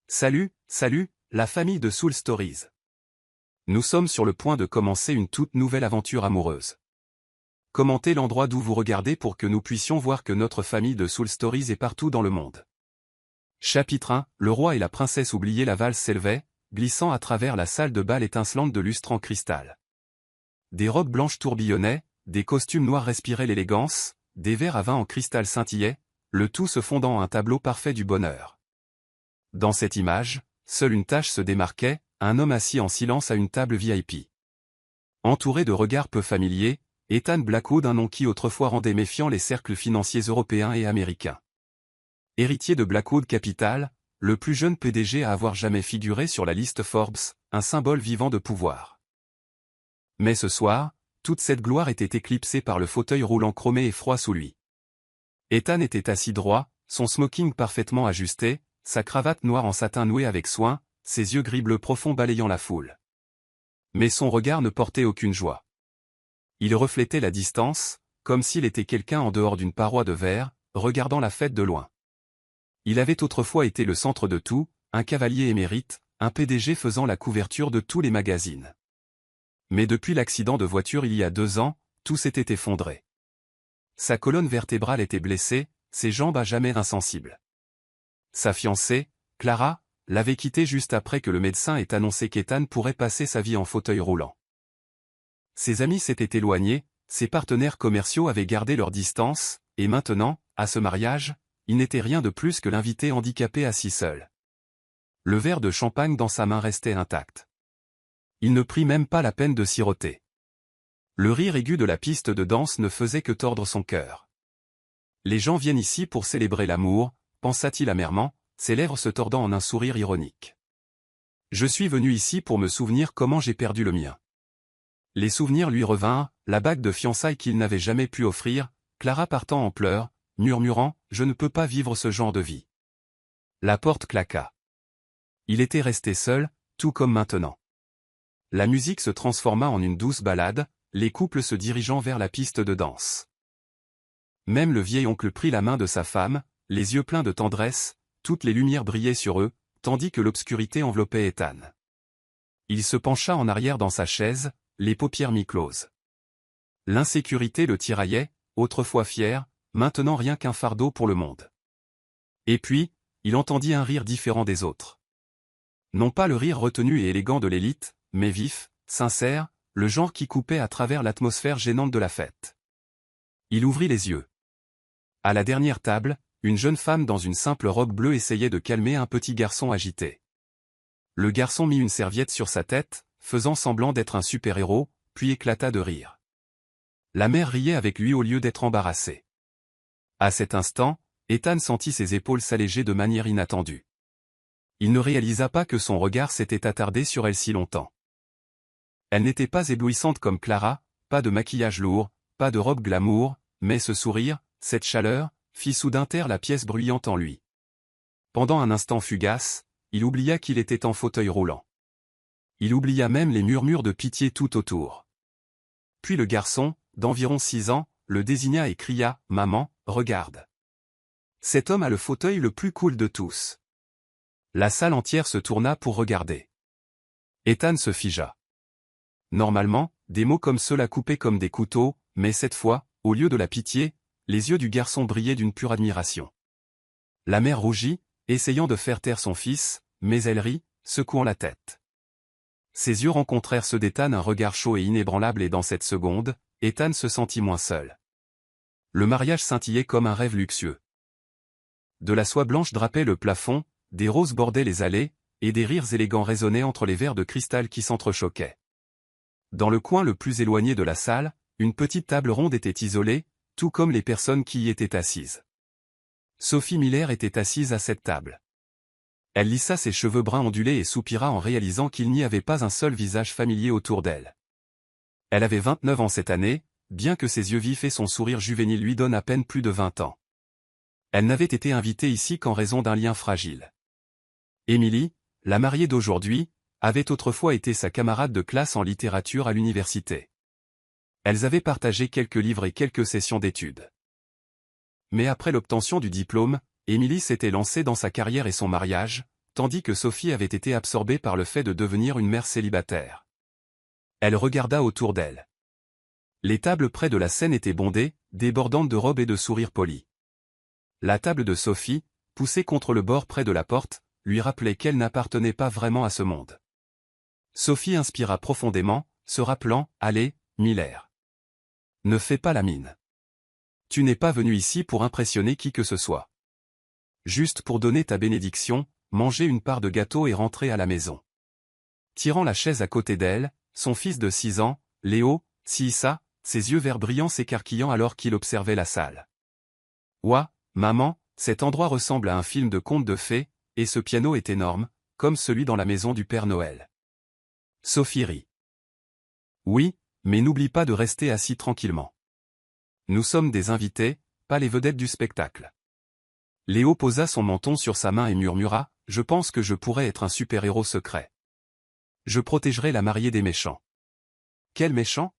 Salut, la famille de Soul Stories. Nous sommes sur le point de commencer une toute nouvelle aventure amoureuse. Commentez l'endroit d'où vous regardez pour que nous puissions voir que notre famille de Soul Stories est partout dans le monde. Chapitre 1. Le roi et la princesse oubliés. La valse s'élevait, glissant à travers la salle de bal étincelante de lustre en cristal. Des robes blanches tourbillonnaient, des costumes noirs respiraient l'élégance, des verres à vin en cristal scintillaient, le tout se fondant en un tableau parfait du bonheur. Dans cette image, seule une tache se démarquait, un homme assis en silence à une table VIP. Entouré de regards peu familiers, Ethan Blackwood, un nom qui autrefois rendait méfiants les cercles financiers européens et américains. Héritier de Blackwood Capital, le plus jeune PDG à avoir jamais figuré sur la liste Forbes, un symbole vivant de pouvoir. Mais ce soir, toute cette gloire était éclipsée par le fauteuil roulant chromé et froid sous lui. Ethan était assis droit, son smoking parfaitement ajusté, sa cravate noire en satin nouée avec soin, ses yeux gris-bleu profonds balayant la foule. Mais son regard ne portait aucune joie. Il reflétait la distance, comme s'il était quelqu'un en dehors d'une paroi de verre, regardant la fête de loin. Il avait autrefois été le centre de tout, un cavalier émérite, un PDG faisant la couverture de tous les magazines. Mais depuis l'accident de voiture il y a 2 ans, tout s'était effondré. Sa colonne vertébrale était blessée, ses jambes à jamais insensibles. Sa fiancée, Clara, l'avait quitté juste après que le médecin ait annoncé qu'Ethan pourrait passer sa vie en fauteuil roulant. Ses amis s'étaient éloignés, ses partenaires commerciaux avaient gardé leur distance, et maintenant, à ce mariage, il n'était rien de plus que l'invité handicapé assis seul. Le verre de champagne dans sa main restait intact. Il ne prit même pas la peine de siroter. Le rire aigu de la piste de danse ne faisait que tordre son cœur. Les gens viennent ici pour célébrer l'amour, pensa-t-il amèrement, ses lèvres se tordant en un sourire ironique. Je suis venu ici pour me souvenir comment j'ai perdu le mien. Les souvenirs lui revinrent, la bague de fiançailles qu'il n'avait jamais pu offrir, Clara partant en pleurs, murmurant « Je ne peux pas vivre ce genre de vie ». La porte claqua. Il était resté seul, tout comme maintenant. La musique se transforma en une douce ballade, les couples se dirigeant vers la piste de danse. Même le vieil oncle prit la main de sa femme, les yeux pleins de tendresse, toutes les lumières brillaient sur eux, tandis que l'obscurité enveloppait Ethan. Il se pencha en arrière dans sa chaise, les paupières mi-closes. L'insécurité le tiraillait, autrefois fier, maintenant rien qu'un fardeau pour le monde. Et puis, il entendit un rire différent des autres. Non pas le rire retenu et élégant de l'élite, mais vif, sincère, le genre qui coupait à travers l'atmosphère gênante de la fête. Il ouvrit les yeux. À la dernière table, une jeune femme dans une simple robe bleue essayait de calmer un petit garçon agité. Le garçon mit une serviette sur sa tête, faisant semblant d'être un super-héros, puis éclata de rire. La mère riait avec lui au lieu d'être embarrassée. À cet instant, Ethan sentit ses épaules s'alléger de manière inattendue. Il ne réalisa pas que son regard s'était attardé sur elle si longtemps. Elle n'était pas éblouissante comme Clara, pas de maquillage lourd, pas de robe glamour, mais ce sourire, cette chaleur, fit soudain taire la pièce bruyante en lui. Pendant un instant fugace, il oublia qu'il était en fauteuil roulant. Il oublia même les murmures de pitié tout autour. Puis le garçon, d'environ 6 ans, le désigna et cria « Maman, regarde. Cet homme a le fauteuil le plus cool de tous. » La salle entière se tourna pour regarder. Ethan se figea. Normalement, des mots comme ceux-là coupaient comme des couteaux, mais cette fois, au lieu de la pitié, les yeux du garçon brillaient d'une pure admiration. La mère rougit, essayant de faire taire son fils, mais elle rit, secouant la tête. Ses yeux rencontrèrent ceux d'Ethan, un regard chaud et inébranlable, et dans cette seconde, Ethan se sentit moins seul. Le mariage scintillait comme un rêve luxueux. De la soie blanche drapait le plafond, des roses bordaient les allées, et des rires élégants résonnaient entre les verres de cristal qui s'entrechoquaient. Dans le coin le plus éloigné de la salle, une petite table ronde était isolée, tout comme les personnes qui y étaient assises. Sophie Miller était assise à cette table. Elle lissa ses cheveux bruns ondulés et soupira en réalisant qu'il n'y avait pas un seul visage familier autour d'elle. Elle avait 29 ans cette année, bien que ses yeux vifs et son sourire juvénile lui donnent à peine plus de 20 ans. Elle n'avait été invitée ici qu'en raison d'un lien fragile. Emily, la mariée d'aujourd'hui, avait autrefois été sa camarade de classe en littérature à l'université. Elles avaient partagé quelques livres et quelques sessions d'études. Mais après l'obtention du diplôme, Emily s'était lancée dans sa carrière et son mariage, tandis que Sophie avait été absorbée par le fait de devenir une mère célibataire. Elle regarda autour d'elle. Les tables près de la scène étaient bondées, débordantes de robes et de sourires polis. La table de Sophie, poussée contre le bord près de la porte, lui rappelait qu'elle n'appartenait pas vraiment à ce monde. Sophie inspira profondément, se rappelant « Allez, Miller. Ne fais pas la mine. Tu n'es pas venu ici pour impressionner qui que ce soit. Juste pour donner ta bénédiction, manger une part de gâteau et rentrer à la maison. » Tirant la chaise à côté d'elle, son fils de 6 ans, Léo, s'y hissa, ses yeux verts brillants s'écarquillant alors qu'il observait la salle. « Ouah, maman, cet endroit ressemble à un film de conte de fées, et ce piano est énorme, comme celui dans la maison du Père Noël. » Sophie rit. « Oui, mais n'oublie pas de rester assis tranquillement. Nous sommes des invités, pas les vedettes du spectacle. » Léo posa son menton sur sa main et murmura, « Je pense que je pourrais être un super-héros secret. Je protégerai la mariée des méchants. » « Quel méchant ?»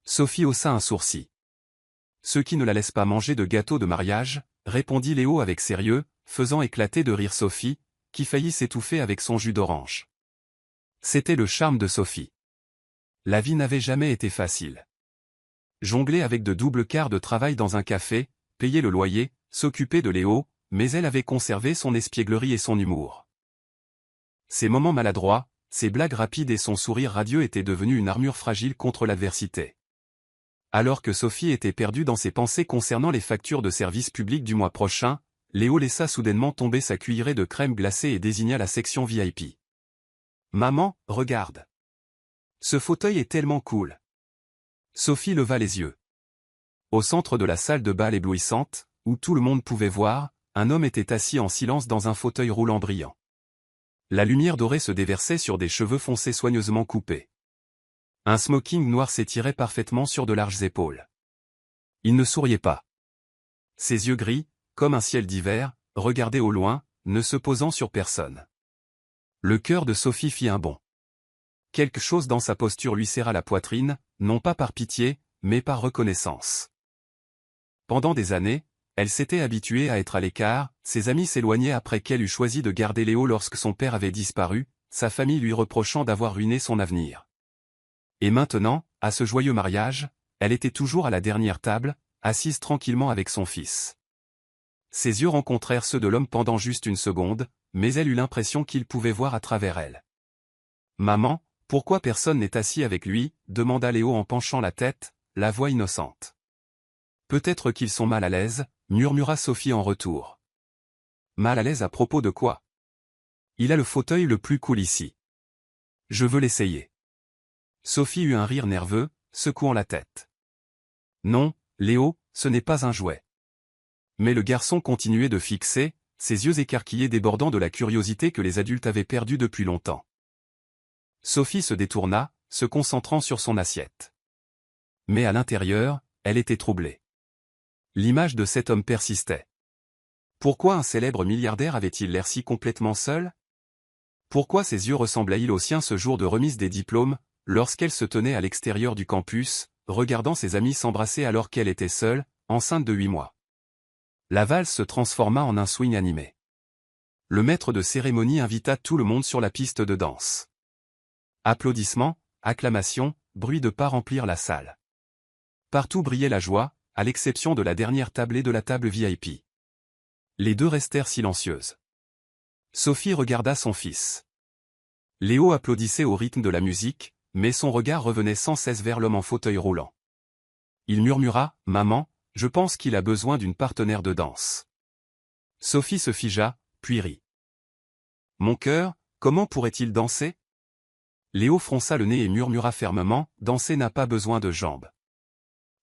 Sophie haussa un sourcil. « Ceux qui ne la laissent pas manger de gâteau de mariage, » répondit Léo avec sérieux, faisant éclater de rire Sophie, qui faillit s'étouffer avec son jus d'orange. C'était le charme de Sophie. La vie n'avait jamais été facile. Jongler avec de doubles quarts de travail dans un café, payer le loyer, s'occuper de Léo, mais elle avait conservé son espièglerie et son humour. Ses moments maladroits, ses blagues rapides et son sourire radieux étaient devenus une armure fragile contre l'adversité. Alors que Sophie était perdue dans ses pensées concernant les factures de service public du mois prochain, Léo laissa soudainement tomber sa cuillerée de crème glacée et désigna la section VIP. « Maman, regarde. Ce fauteuil est tellement cool. » Sophie leva les yeux. Au centre de la salle de bal éblouissante, où tout le monde pouvait voir, un homme était assis en silence dans un fauteuil roulant brillant. La lumière dorée se déversait sur des cheveux foncés soigneusement coupés. Un smoking noir s'étirait parfaitement sur de larges épaules. Il ne souriait pas. Ses yeux gris, comme un ciel d'hiver, regardaient au loin, ne se posant sur personne. Le cœur de Sophie fit un bond. Quelque chose dans sa posture lui serra la poitrine, non pas par pitié, mais par reconnaissance. Pendant des années, elle s'était habituée à être à l'écart, ses amis s'éloignaient après qu'elle eut choisi de garder Léo lorsque son père avait disparu, sa famille lui reprochant d'avoir ruiné son avenir. Et maintenant, à ce joyeux mariage, elle était toujours à la dernière table, assise tranquillement avec son fils. Ses yeux rencontrèrent ceux de l'homme pendant juste une seconde, mais elle eut l'impression qu'il pouvait voir à travers elle. « Maman, pourquoi personne n'est assis avec lui ?» demanda Léo en penchant la tête, la voix innocente. « Peut-être qu'ils sont mal à l'aise » murmura Sophie en retour. « Mal à l'aise à propos de quoi ? Il a le fauteuil le plus cool ici. Je veux l'essayer. » Sophie eut un rire nerveux, secouant la tête. « Non, Léo, ce n'est pas un jouet. » Mais le garçon continuait de fixer, ses yeux écarquillés débordant de la curiosité que les adultes avaient perdue depuis longtemps. Sophie se détourna, se concentrant sur son assiette. Mais à l'intérieur, elle était troublée. L'image de cet homme persistait. Pourquoi un célèbre milliardaire avait-il l'air si complètement seul ? Pourquoi ses yeux ressemblaient-ils aux siens ce jour de remise des diplômes, lorsqu'elle se tenait à l'extérieur du campus, regardant ses amis s'embrasser alors qu'elle était seule, enceinte de 8 mois. La valse se transforma en un swing animé. Le maître de cérémonie invita tout le monde sur la piste de danse. Applaudissements, acclamations, bruits de pas remplirent la salle. Partout brillait la joie, à l'exception de la dernière table et de la table VIP. Les deux restèrent silencieuses. Sophie regarda son fils. Léo applaudissait au rythme de la musique, mais son regard revenait sans cesse vers l'homme en fauteuil roulant. Il murmura, « Maman, je pense qu'il a besoin d'une partenaire de danse. » Sophie se figea, puis rit. « Mon cœur, comment pourrait-il danser ?» Léo fronça le nez et murmura fermement, « Danser n'a pas besoin de jambes.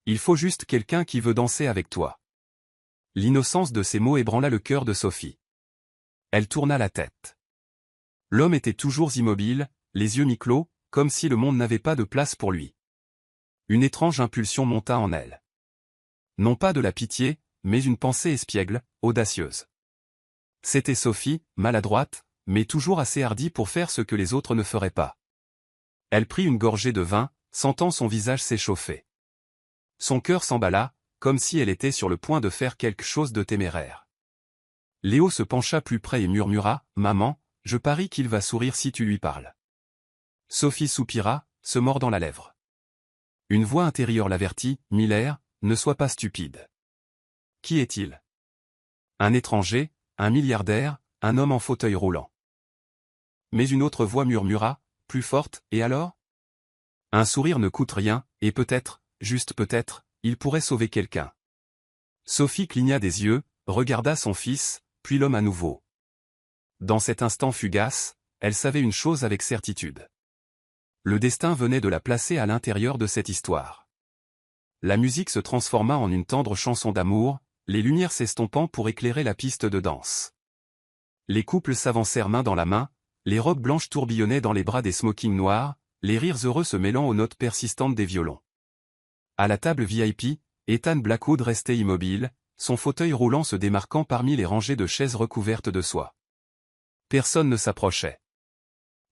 Il faut juste quelqu'un qui veut danser avec toi. » L'innocence de ces mots ébranla le cœur de Sophie. Elle tourna la tête. L'homme était toujours immobile, les yeux mi-clos, comme si le monde n'avait pas de place pour lui. Une étrange impulsion monta en elle. Non pas de la pitié, mais une pensée espiègle, audacieuse. C'était Sophie, maladroite, mais toujours assez hardie pour faire ce que les autres ne feraient pas. Elle prit une gorgée de vin, sentant son visage s'échauffer. Son cœur s'emballa, comme si elle était sur le point de faire quelque chose de téméraire. Léo se pencha plus près et murmura, « Maman, je parie qu'il va sourire si tu lui parles. Sophie soupira, se mordant la lèvre. Une voix intérieure l'avertit, Miller, ne sois pas stupide. Qui est-il? Un étranger, un milliardaire, un homme en fauteuil roulant. Mais une autre voix murmura, plus forte, et alors? Un sourire ne coûte rien, et peut-être, juste peut-être, il pourrait sauver quelqu'un. Sophie cligna des yeux, regarda son fils, puis l'homme à nouveau. Dans cet instant fugace, elle savait une chose avec certitude. Le destin venait de la placer à l'intérieur de cette histoire. La musique se transforma en une tendre chanson d'amour, les lumières s'estompant pour éclairer la piste de danse. Les couples s'avancèrent main dans la main, les robes blanches tourbillonnaient dans les bras des smokings noirs, les rires heureux se mêlant aux notes persistantes des violons. À la table VIP, Ethan Blackwood restait immobile, son fauteuil roulant se démarquant parmi les rangées de chaises recouvertes de soie. Personne ne s'approchait.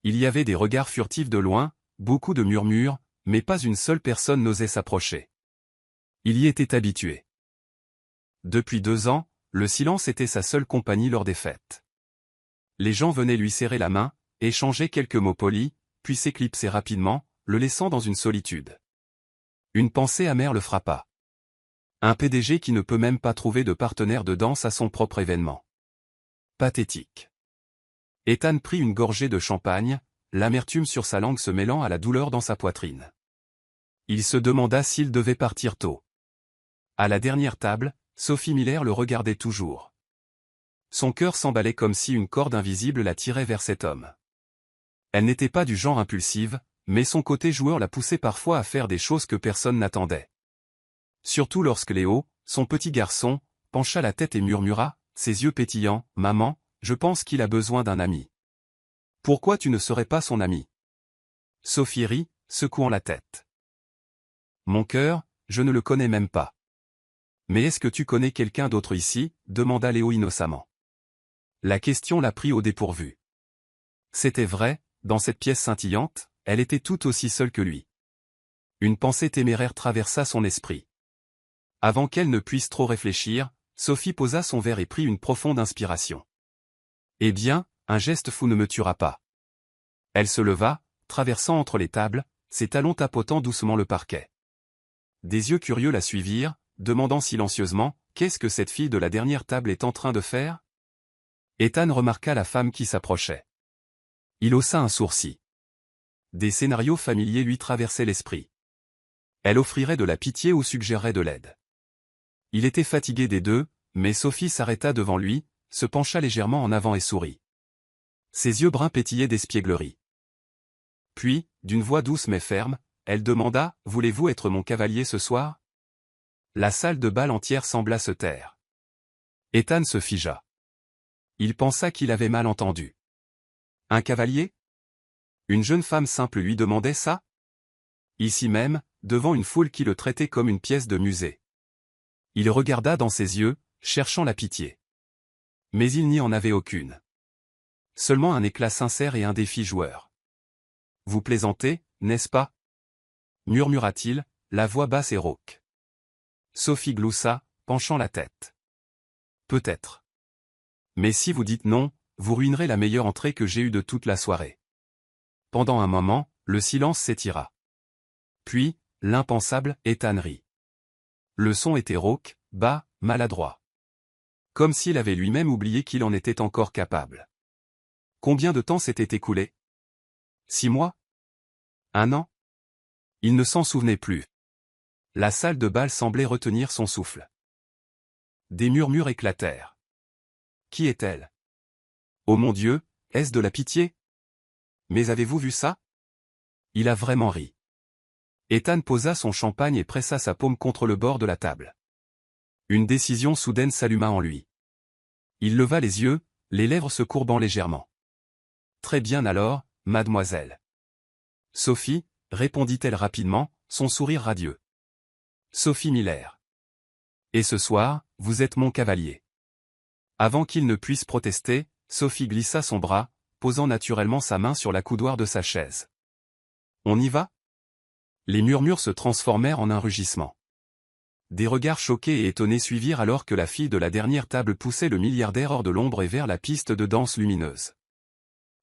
Il y avait des regards furtifs de loin, beaucoup de murmures, mais pas une seule personne n'osait s'approcher. Il y était habitué. Depuis 2 ans, le silence était sa seule compagnie lors des fêtes. Les gens venaient lui serrer la main, échanger quelques mots polis, puis s'éclipser rapidement, le laissant dans une solitude. Une pensée amère le frappa. Un PDG qui ne peut même pas trouver de partenaire de danse à son propre événement. Pathétique. Ethan prit une gorgée de champagne, l'amertume sur sa langue se mêlant à la douleur dans sa poitrine. Il se demanda s'il devait partir tôt. À la dernière table, Sophie Miller le regardait toujours. Son cœur s'emballait comme si une corde invisible la tirait vers cet homme. Elle n'était pas du genre impulsive, mais son côté joueur la poussait parfois à faire des choses que personne n'attendait. Surtout lorsque Léo, son petit garçon, pencha la tête et murmura, ses yeux pétillants, « Maman, je pense qu'il a besoin d'un ami. » « Pourquoi tu ne serais pas son ami ?» Sophie rit, secouant la tête. « Mon cœur, je ne le connais même pas. »« Mais est-ce que tu connais quelqu'un d'autre ici ?» demanda Léo innocemment. La question la prit au dépourvu. C'était vrai, dans cette pièce scintillante, elle était tout aussi seule que lui. Une pensée téméraire traversa son esprit. Avant qu'elle ne puisse trop réfléchir, Sophie posa son verre et prit une profonde inspiration. « Eh bien, un geste fou ne me tuera pas. » Elle se leva, traversant entre les tables, ses talons tapotant doucement le parquet. Des yeux curieux la suivirent, demandant silencieusement, « Qu'est-ce que cette fille de la dernière table est en train de faire ?» Ethan remarqua la femme qui s'approchait. Il haussa un sourcil. Des scénarios familiers lui traversaient l'esprit. Elle offrirait de la pitié ou suggérerait de l'aide. Il était fatigué des deux, mais Sophie s'arrêta devant lui, se pencha légèrement en avant et sourit. Ses yeux bruns pétillaient d'espièglerie. Puis, d'une voix douce mais ferme, elle demanda, « Voulez-vous être mon cavalier ce soir ?» La salle de bal entière sembla se taire. Ethan se figea. Il pensa qu'il avait mal entendu. Un cavalier? Une jeune femme simple lui demandait ça? Ici même, devant une foule qui le traitait comme une pièce de musée. Il regarda dans ses yeux, cherchant la pitié. Mais il n'y en avait aucune. Seulement un éclat sincère et un défi joueur. « Vous plaisantez, n'est-ce pas ?» murmura-t-il, la voix basse et rauque. Sophie gloussa, penchant la tête. « Peut-être. Mais si vous dites non, vous ruinerez la meilleure entrée que j'ai eue de toute la soirée. » Pendant un moment, le silence s'étira. Puis, l'impensable, Ethan rit. Le son était rauque, bas, maladroit. Comme s'il avait lui-même oublié qu'il en était encore capable. Combien de temps s'était écoulé? 6 mois? 1 an? Il ne s'en souvenait plus. La salle de bal semblait retenir son souffle. Des murmures éclatèrent. Qui est-elle? Oh mon Dieu, est-ce de la pitié? Mais avez-vous vu ça? Il a vraiment ri. Ethan posa son champagne et pressa sa paume contre le bord de la table. Une décision soudaine s'alluma en lui. Il leva les yeux, les lèvres se courbant légèrement. Très bien alors, mademoiselle. Sophie, répondit-elle rapidement, son sourire radieux. Sophie Miller. Et ce soir, vous êtes mon cavalier. Avant qu'il ne puisse protester, Sophie glissa son bras, posant naturellement sa main sur la coudoir de sa chaise. On y va? Les murmures se transformèrent en un rugissement. Des regards choqués et étonnés suivirent alors que la fille de la dernière table poussait le milliardaire hors de l'ombre et vers la piste de danse lumineuse.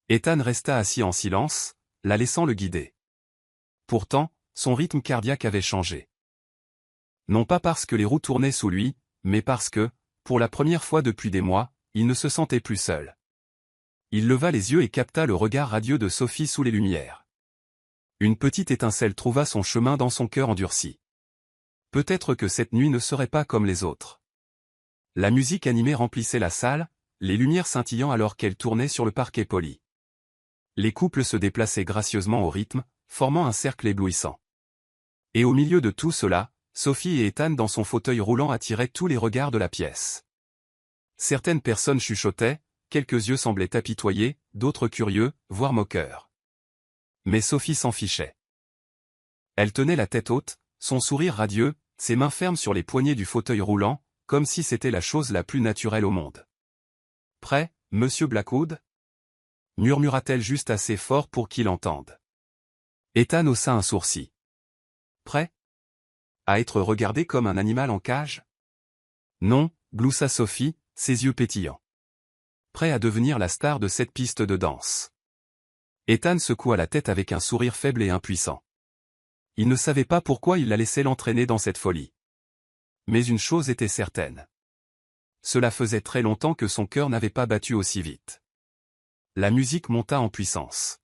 Ethan resta assis en silence, la laissant le guider. Pourtant, son rythme cardiaque avait changé. Non pas parce que les roues tournaient sous lui, mais parce que, pour la première fois depuis des mois, il ne se sentait plus seul. Il leva les yeux et capta le regard radieux de Sophie sous les lumières. Une petite étincelle trouva son chemin dans son cœur endurci. Peut-être que cette nuit ne serait pas comme les autres. La musique animée remplissait la salle, les lumières scintillant alors qu'elle tournait sur le parquet poli. Les couples se déplaçaient gracieusement au rythme, formant un cercle éblouissant. Et au milieu de tout cela, Sophie et Ethan dans son fauteuil roulant attiraient tous les regards de la pièce. Certaines personnes chuchotaient, quelques yeux semblaient apitoyés, d'autres curieux, voire moqueurs. Mais Sophie s'en fichait. Elle tenait la tête haute, son sourire radieux, ses mains fermes sur les poignées du fauteuil roulant, comme si c'était la chose la plus naturelle au monde. « Prêt, monsieur Blackwood » murmura-t-elle juste assez fort pour qu'il entende. Ethan haussa un sourcil. « Prêt ? À être regardé comme un animal en cage ? » « Non, gloussa Sophie, ses yeux pétillants. « Prêt à devenir la star de cette piste de danse. » Ethan secoua la tête avec un sourire faible et impuissant. Il ne savait pas pourquoi il la laissait l'entraîner dans cette folie. Mais une chose était certaine. Cela faisait très longtemps que son cœur n'avait pas battu aussi vite. La musique monta en puissance.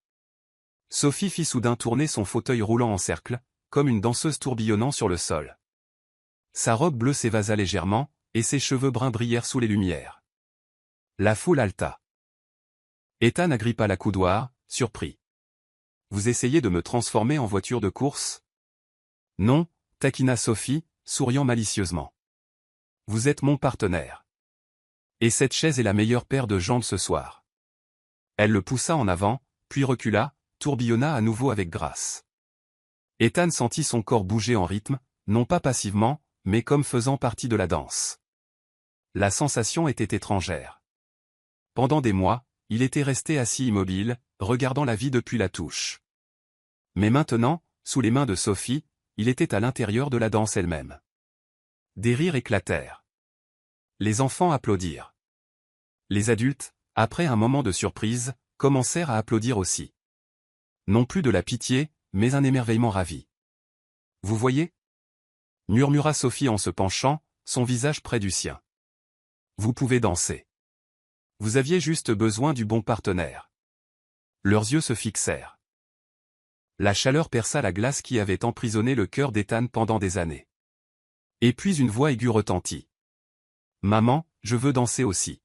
Sophie fit soudain tourner son fauteuil roulant en cercle, comme une danseuse tourbillonnant sur le sol. Sa robe bleue s'évasa légèrement, et ses cheveux bruns brillèrent sous les lumières. La foule haleta. Ethan agrippa la coudoir, surpris. « Vous essayez de me transformer en voiture de course ? » ?»« Non, » taquina Sophie, souriant malicieusement. « Vous êtes mon partenaire. Et cette chaise est la meilleure paire de jambes ce soir. » Elle le poussa en avant, puis recula, tourbillonna à nouveau avec grâce. Ethan sentit son corps bouger en rythme, non pas passivement, mais comme faisant partie de la danse. La sensation était étrangère. Pendant des mois, il était resté assis immobile, regardant la vie depuis la touche. Mais maintenant, sous les mains de Sophie, il était à l'intérieur de la danse elle-même. Des rires éclatèrent. Les enfants applaudirent. Les adultes, après un moment de surprise, commencèrent à applaudir aussi. Non plus de la pitié, mais un émerveillement ravi. « Vous voyez » murmura Sophie en se penchant, son visage près du sien. « Vous pouvez danser. Vous aviez juste besoin du bon partenaire. » Leurs yeux se fixèrent. La chaleur perça la glace qui avait emprisonné le cœur d'Ethan pendant des années. Et puis une voix aiguë retentit. « Maman, je veux danser aussi. »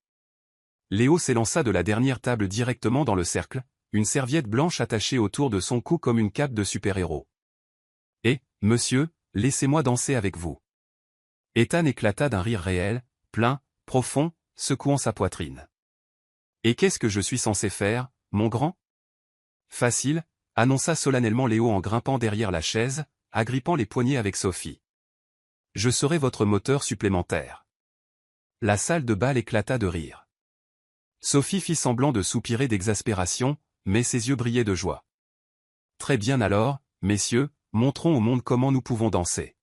Léo s'élança de la dernière table directement dans le cercle, une serviette blanche attachée autour de son cou comme une cape de super-héros. « Eh, monsieur, laissez-moi danser avec vous. » Ethan éclata d'un rire réel, plein, profond, secouant sa poitrine. « Et qu'est-ce que je suis censé faire, mon grand ? » « Facile, » annonça solennellement Léo en grimpant derrière la chaise, agrippant les poignets avec Sophie. « Je serai votre moteur supplémentaire. » La salle de bal éclata de rire. Sophie fit semblant de soupirer d'exaspération, mais ses yeux brillaient de joie. « Très bien alors, messieurs, montrons au monde comment nous pouvons danser. »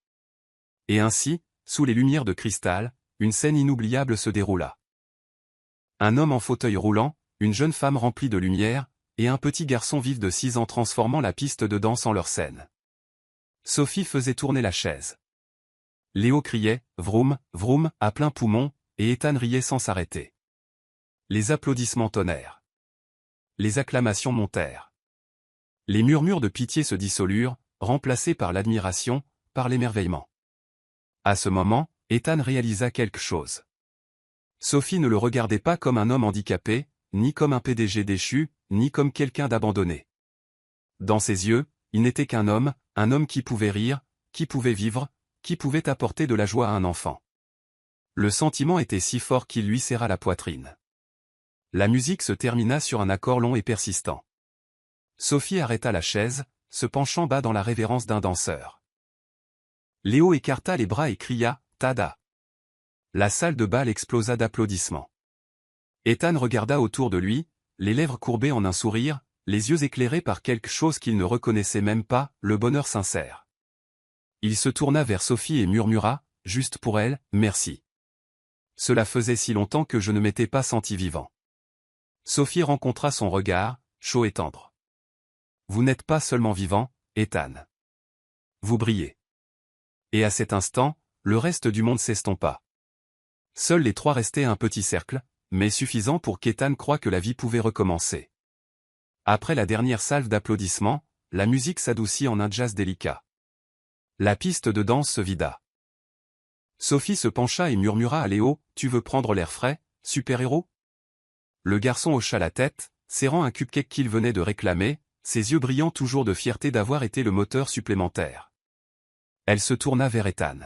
Et ainsi, sous les lumières de cristal, une scène inoubliable se déroula. Un homme en fauteuil roulant, une jeune femme remplie de lumière, et un petit garçon vif de 6 ans transformant la piste de danse en leur scène. Sophie faisait tourner la chaise. Léo criait « Vroom, vroom » à plein poumon, et Ethan riait sans s'arrêter. Les applaudissements tonnèrent. Les acclamations montèrent. Les murmures de pitié se dissolurent, remplacés par l'admiration, par l'émerveillement. À ce moment, Ethan réalisa quelque chose. Sophie ne le regardait pas comme un homme handicapé, ni comme un PDG déchu, ni comme quelqu'un d'abandonné. Dans ses yeux, il n'était qu'un homme qui pouvait rire, qui pouvait vivre, qui pouvait apporter de la joie à un enfant. Le sentiment était si fort qu'il lui serra la poitrine. La musique se termina sur un accord long et persistant. Sophie arrêta la chaise, se penchant bas dans la révérence d'un danseur. Léo écarta les bras et cria « Tada !» La salle de bal explosa d'applaudissements. Ethan regarda autour de lui, les lèvres courbées en un sourire, les yeux éclairés par quelque chose qu'il ne reconnaissait même pas, le bonheur sincère. Il se tourna vers Sophie et murmura, juste pour elle, « Merci. Cela faisait si longtemps que je ne m'étais pas senti vivant. » Sophie rencontra son regard, chaud et tendre. Vous n'êtes pas seulement vivant, Ethan. Vous brillez. Et à cet instant, le reste du monde s'estompa. Seuls les trois restaient un petit cercle, mais suffisant pour qu'Ethan croie que la vie pouvait recommencer. Après la dernière salve d'applaudissements, la musique s'adoucit en un jazz délicat. La piste de danse se vida. Sophie se pencha et murmura à Léo, « Tu veux prendre l'air frais, super-héros » Le garçon hocha la tête, serrant un cupcake qu'il venait de réclamer, ses yeux brillants toujours de fierté d'avoir été le moteur supplémentaire. Elle se tourna vers Ethan.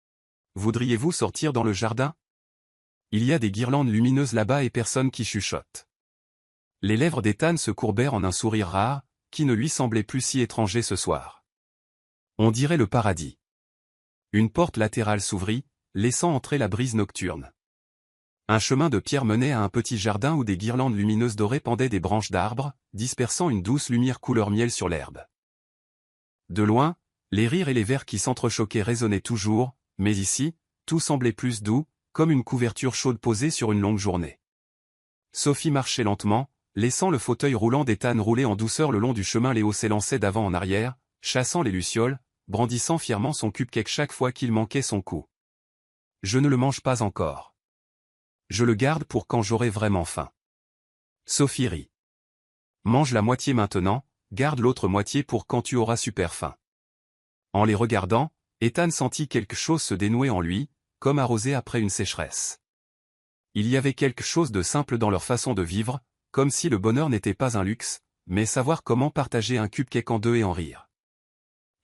« Voudriez-vous sortir dans le jardin ? Il y a des guirlandes lumineuses là-bas et personne qui chuchote. » Les lèvres d'Ethan se courbèrent en un sourire rare, qui ne lui semblait plus si étranger ce soir. On dirait le paradis. Une porte latérale s'ouvrit, laissant entrer la brise nocturne. Un chemin de pierre menait à un petit jardin où des guirlandes lumineuses dorées pendaient des branches d'arbres, dispersant une douce lumière couleur miel sur l'herbe. De loin, les rires et les vers qui s'entrechoquaient résonnaient toujours, mais ici, tout semblait plus doux, comme une couverture chaude posée sur une longue journée. Sophie marchait lentement, laissant le fauteuil roulant d'Ethan rouler en douceur le long du chemin. Léo s'élançait d'avant en arrière, chassant les lucioles, brandissant fièrement son cupcake chaque fois qu'il manquait son coup. « Je ne le mange pas encore. Je le garde pour quand j'aurai vraiment faim. » Sophie rit. « Mange la moitié maintenant, garde l'autre moitié pour quand tu auras super faim. » En les regardant, Ethan sentit quelque chose se dénouer en lui, comme arrosé après une sécheresse. Il y avait quelque chose de simple dans leur façon de vivre, comme si le bonheur n'était pas un luxe, mais savoir comment partager un cupcake en deux et en rire.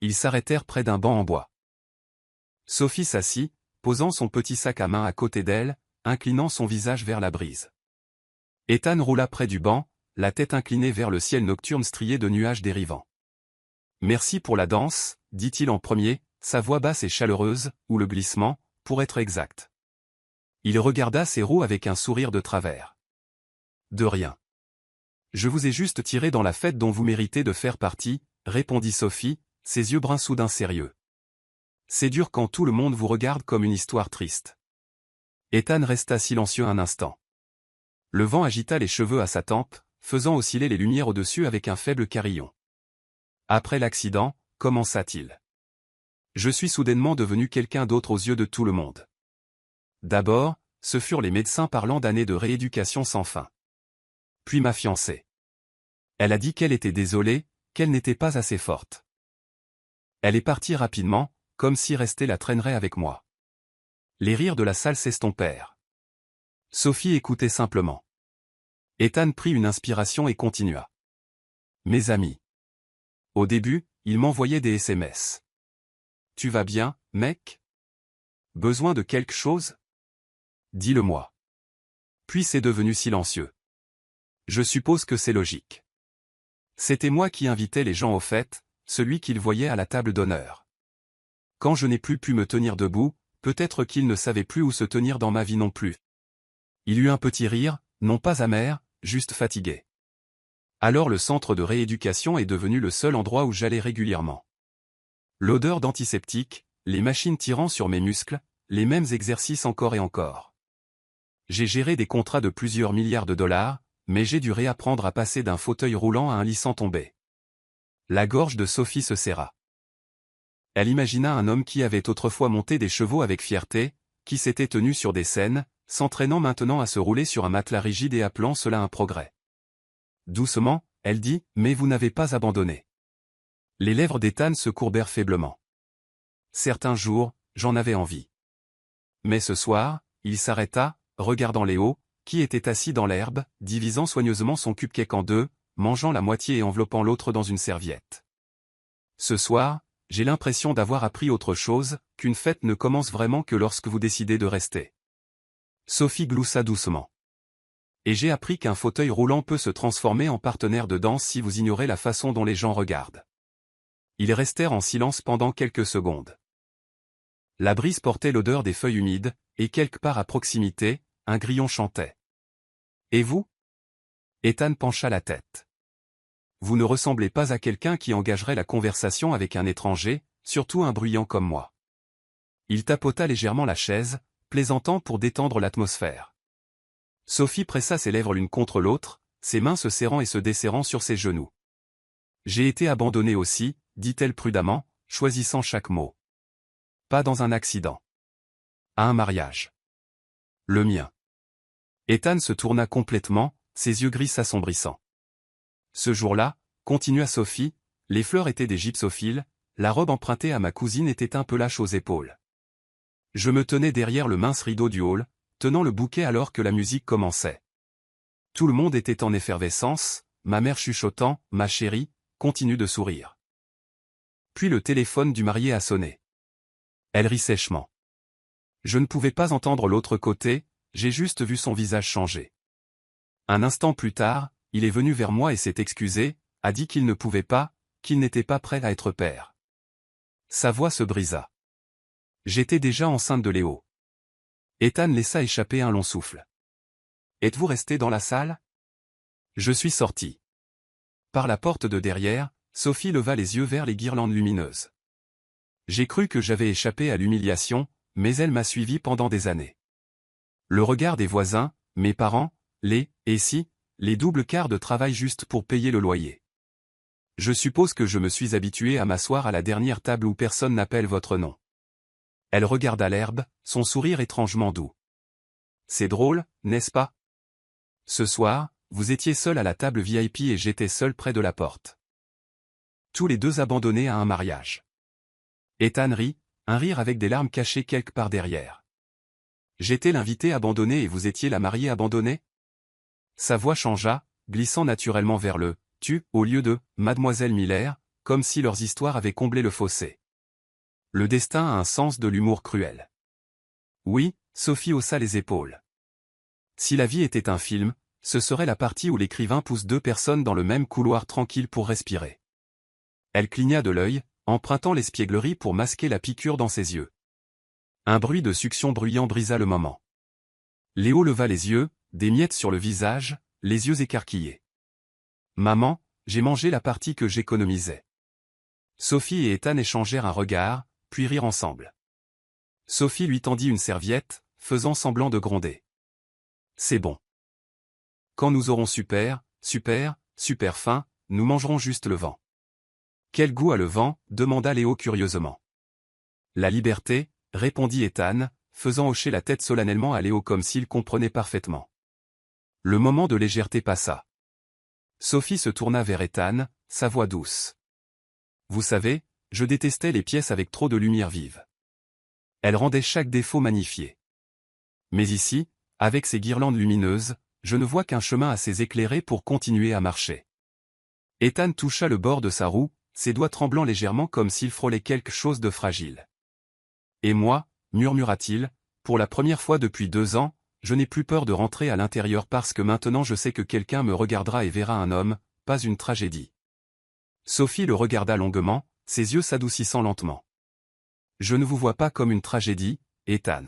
Ils s'arrêtèrent près d'un banc en bois. Sophie s'assit, posant son petit sac à main à côté d'elle, inclinant son visage vers la brise. Ethan roula près du banc, la tête inclinée vers le ciel nocturne strié de nuages dérivants. « Merci pour la danse », dit-il en premier, sa voix basse et chaleureuse, ou le glissement, pour être exact. Il regarda ses roues avec un sourire de travers. « De rien. Je vous ai juste tiré dans la fête dont vous méritez de faire partie, » répondit Sophie, ses yeux bruns soudain sérieux. « C'est dur quand tout le monde vous regarde comme une histoire triste. » Ethan resta silencieux un instant. Le vent agita les cheveux à sa tempe, faisant osciller les lumières au-dessus avec un faible carillon. « Après l'accident, commença-t-il. Je suis soudainement devenu quelqu'un d'autre aux yeux de tout le monde. D'abord, ce furent les médecins parlant d'années de rééducation sans fin. Puis ma fiancée. Elle a dit qu'elle était désolée, qu'elle n'était pas assez forte. Elle est partie rapidement, comme si rester la traînerait avec moi. Les rires de la salle s'estompèrent. Sophie écoutait simplement. Ethan prit une inspiration et continua. Mes amis. Au début, ils m'envoyaient des SMS. Tu vas bien, mec? Besoin de quelque chose? Dis-le-moi. Puis c'est devenu silencieux. Je suppose que c'est logique. C'était moi qui invitais les gens aux fêtes, celui qu'ils voyaient à la table d'honneur. Quand je n'ai plus pu me tenir debout, peut-être qu'ils ne savaient plus où se tenir dans ma vie non plus. Il eut un petit rire, non pas amer, juste fatigué. Alors le centre de rééducation est devenu le seul endroit où j'allais régulièrement. L'odeur d'antiseptique, les machines tirant sur mes muscles, les mêmes exercices encore et encore. J'ai géré des contrats de plusieurs milliards de dollars, mais j'ai dû réapprendre à passer d'un fauteuil roulant à un lit sans tomber. La gorge de Sophie se serra. Elle imagina un homme qui avait autrefois monté des chevaux avec fierté, qui s'était tenu sur des scènes, s'entraînant maintenant à se rouler sur un matelas rigide et appelant cela un progrès. Doucement, elle dit, « Mais vous n'avez pas abandonné. » Les lèvres d'Ethan se courbèrent faiblement. Certains jours, j'en avais envie. Mais ce soir, il s'arrêta, regardant Léo, qui était assis dans l'herbe, divisant soigneusement son cupcake en deux, mangeant la moitié et enveloppant l'autre dans une serviette. Ce soir, j'ai l'impression d'avoir appris autre chose, qu'une fête ne commence vraiment que lorsque vous décidez de rester. Sophie gloussa doucement. Et j'ai appris qu'un fauteuil roulant peut se transformer en partenaire de danse si vous ignorez la façon dont les gens regardent. Ils restèrent en silence pendant quelques secondes. La brise portait l'odeur des feuilles humides, et quelque part à proximité, un grillon chantait. « Et vous » Ethan pencha la tête. « Vous ne ressemblez pas à quelqu'un qui engagerait la conversation avec un étranger, surtout un bruyant comme moi. » Il tapota légèrement la chaise, plaisantant pour détendre l'atmosphère. Sophie pressa ses lèvres l'une contre l'autre, ses mains se serrant et se desserrant sur ses genoux. J'ai été abandonnée aussi, dit-elle prudemment, choisissant chaque mot. Pas dans un accident. À un mariage. Le mien. Ethan se tourna complètement, ses yeux gris s'assombrissant. Ce jour-là, continua Sophie, les fleurs étaient des gypsophiles, la robe empruntée à ma cousine était un peu lâche aux épaules. Je me tenais derrière le mince rideau du hall, tenant le bouquet alors que la musique commençait. Tout le monde était en effervescence, ma mère chuchotant, ma chérie, continue de sourire. Puis le téléphone du marié a sonné. Elle rit sèchement. Je ne pouvais pas entendre l'autre côté, j'ai juste vu son visage changer. Un instant plus tard, il est venu vers moi et s'est excusé, a dit qu'il ne pouvait pas, qu'il n'était pas prêt à être père. Sa voix se brisa. J'étais déjà enceinte de Léo. Ethan laissa échapper un long souffle. Êtes-vous resté dans la salle? Je suis sorti. Par la porte de derrière, Sophie leva les yeux vers les guirlandes lumineuses. J'ai cru que j'avais échappé à l'humiliation, mais elle m'a suivi pendant des années. Le regard des voisins, mes parents, les doubles quarts de travail juste pour payer le loyer. Je suppose que je me suis habitué à m'asseoir à la dernière table où personne n'appelle votre nom. Elle regarda l'herbe, son sourire étrangement doux. C'est drôle, n'est-ce pas? Ce soir, vous étiez seul à la table VIP et j'étais seul près de la porte. Tous les deux abandonnés à un mariage. Ethan rit, un rire avec des larmes cachées quelque part derrière. J'étais l'invité abandonné et vous étiez la mariée abandonnée? Sa voix changea, glissant naturellement vers le « tu » au lieu de « Mademoiselle Miller », comme si leurs histoires avaient comblé le fossé. Le destin a un sens de l'humour cruel. Oui, Sophie haussa les épaules. Si la vie était un film, ce serait la partie où l'écrivain pousse deux personnes dans le même couloir tranquille pour respirer. Elle cligna de l'œil, empruntant l'espièglerie pour masquer la piqûre dans ses yeux. Un bruit de succion bruyant brisa le moment. Léo leva les yeux, des miettes sur le visage, les yeux écarquillés. Maman, j'ai mangé la partie que j'économisais. Sophie et Ethan échangèrent un regard, puis rirent ensemble. Sophie lui tendit une serviette, faisant semblant de gronder. C'est bon. Quand nous aurons super faim, nous mangerons juste le vent. Quel goût a le vent? Demanda Léo curieusement. La liberté, répondit Ethan, faisant hocher la tête solennellement à Léo comme s'il comprenait parfaitement. Le moment de légèreté passa. Sophie se tourna vers Ethan, sa voix douce. Vous savez, je détestais les pièces avec trop de lumière vive. Elles rendaient chaque défaut magnifié. Mais ici, avec ces guirlandes lumineuses, je ne vois qu'un chemin assez éclairé pour continuer à marcher. Ethan toucha le bord de sa roue, ses doigts tremblant légèrement comme s'il frôlait quelque chose de fragile. Et moi, murmura-t-il, pour la première fois depuis 2 ans, je n'ai plus peur de rentrer à l'intérieur parce que maintenant je sais que quelqu'un me regardera et verra un homme, pas une tragédie. Sophie le regarda longuement, ses yeux s'adoucissant lentement. Je ne vous vois pas comme une tragédie, Ethan.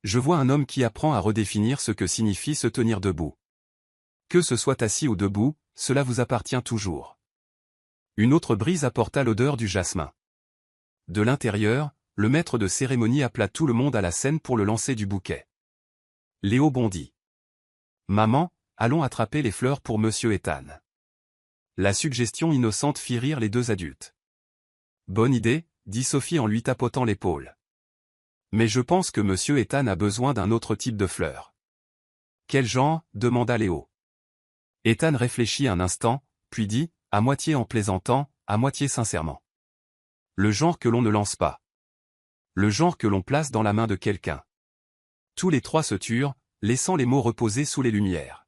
Je vois un homme qui apprend à redéfinir ce que signifie se tenir debout. Que ce soit assis ou debout, cela vous appartient toujours. Une autre brise apporta l'odeur du jasmin. De l'intérieur, le maître de cérémonie appela tout le monde à la scène pour le lancer du bouquet. Léo bondit. Maman, allons attraper les fleurs pour Monsieur Ethan. La suggestion innocente fit rire les deux adultes. Bonne idée, dit Sophie en lui tapotant l'épaule. Mais je pense que Monsieur Ethan a besoin d'un autre type de fleurs. Quel genre? Demanda Léo. Ethan réfléchit un instant, puis dit, à moitié en plaisantant, à moitié sincèrement. Le genre que l'on ne lance pas. Le genre que l'on place dans la main de quelqu'un. Tous les trois se turent, laissant les mots reposer sous les lumières.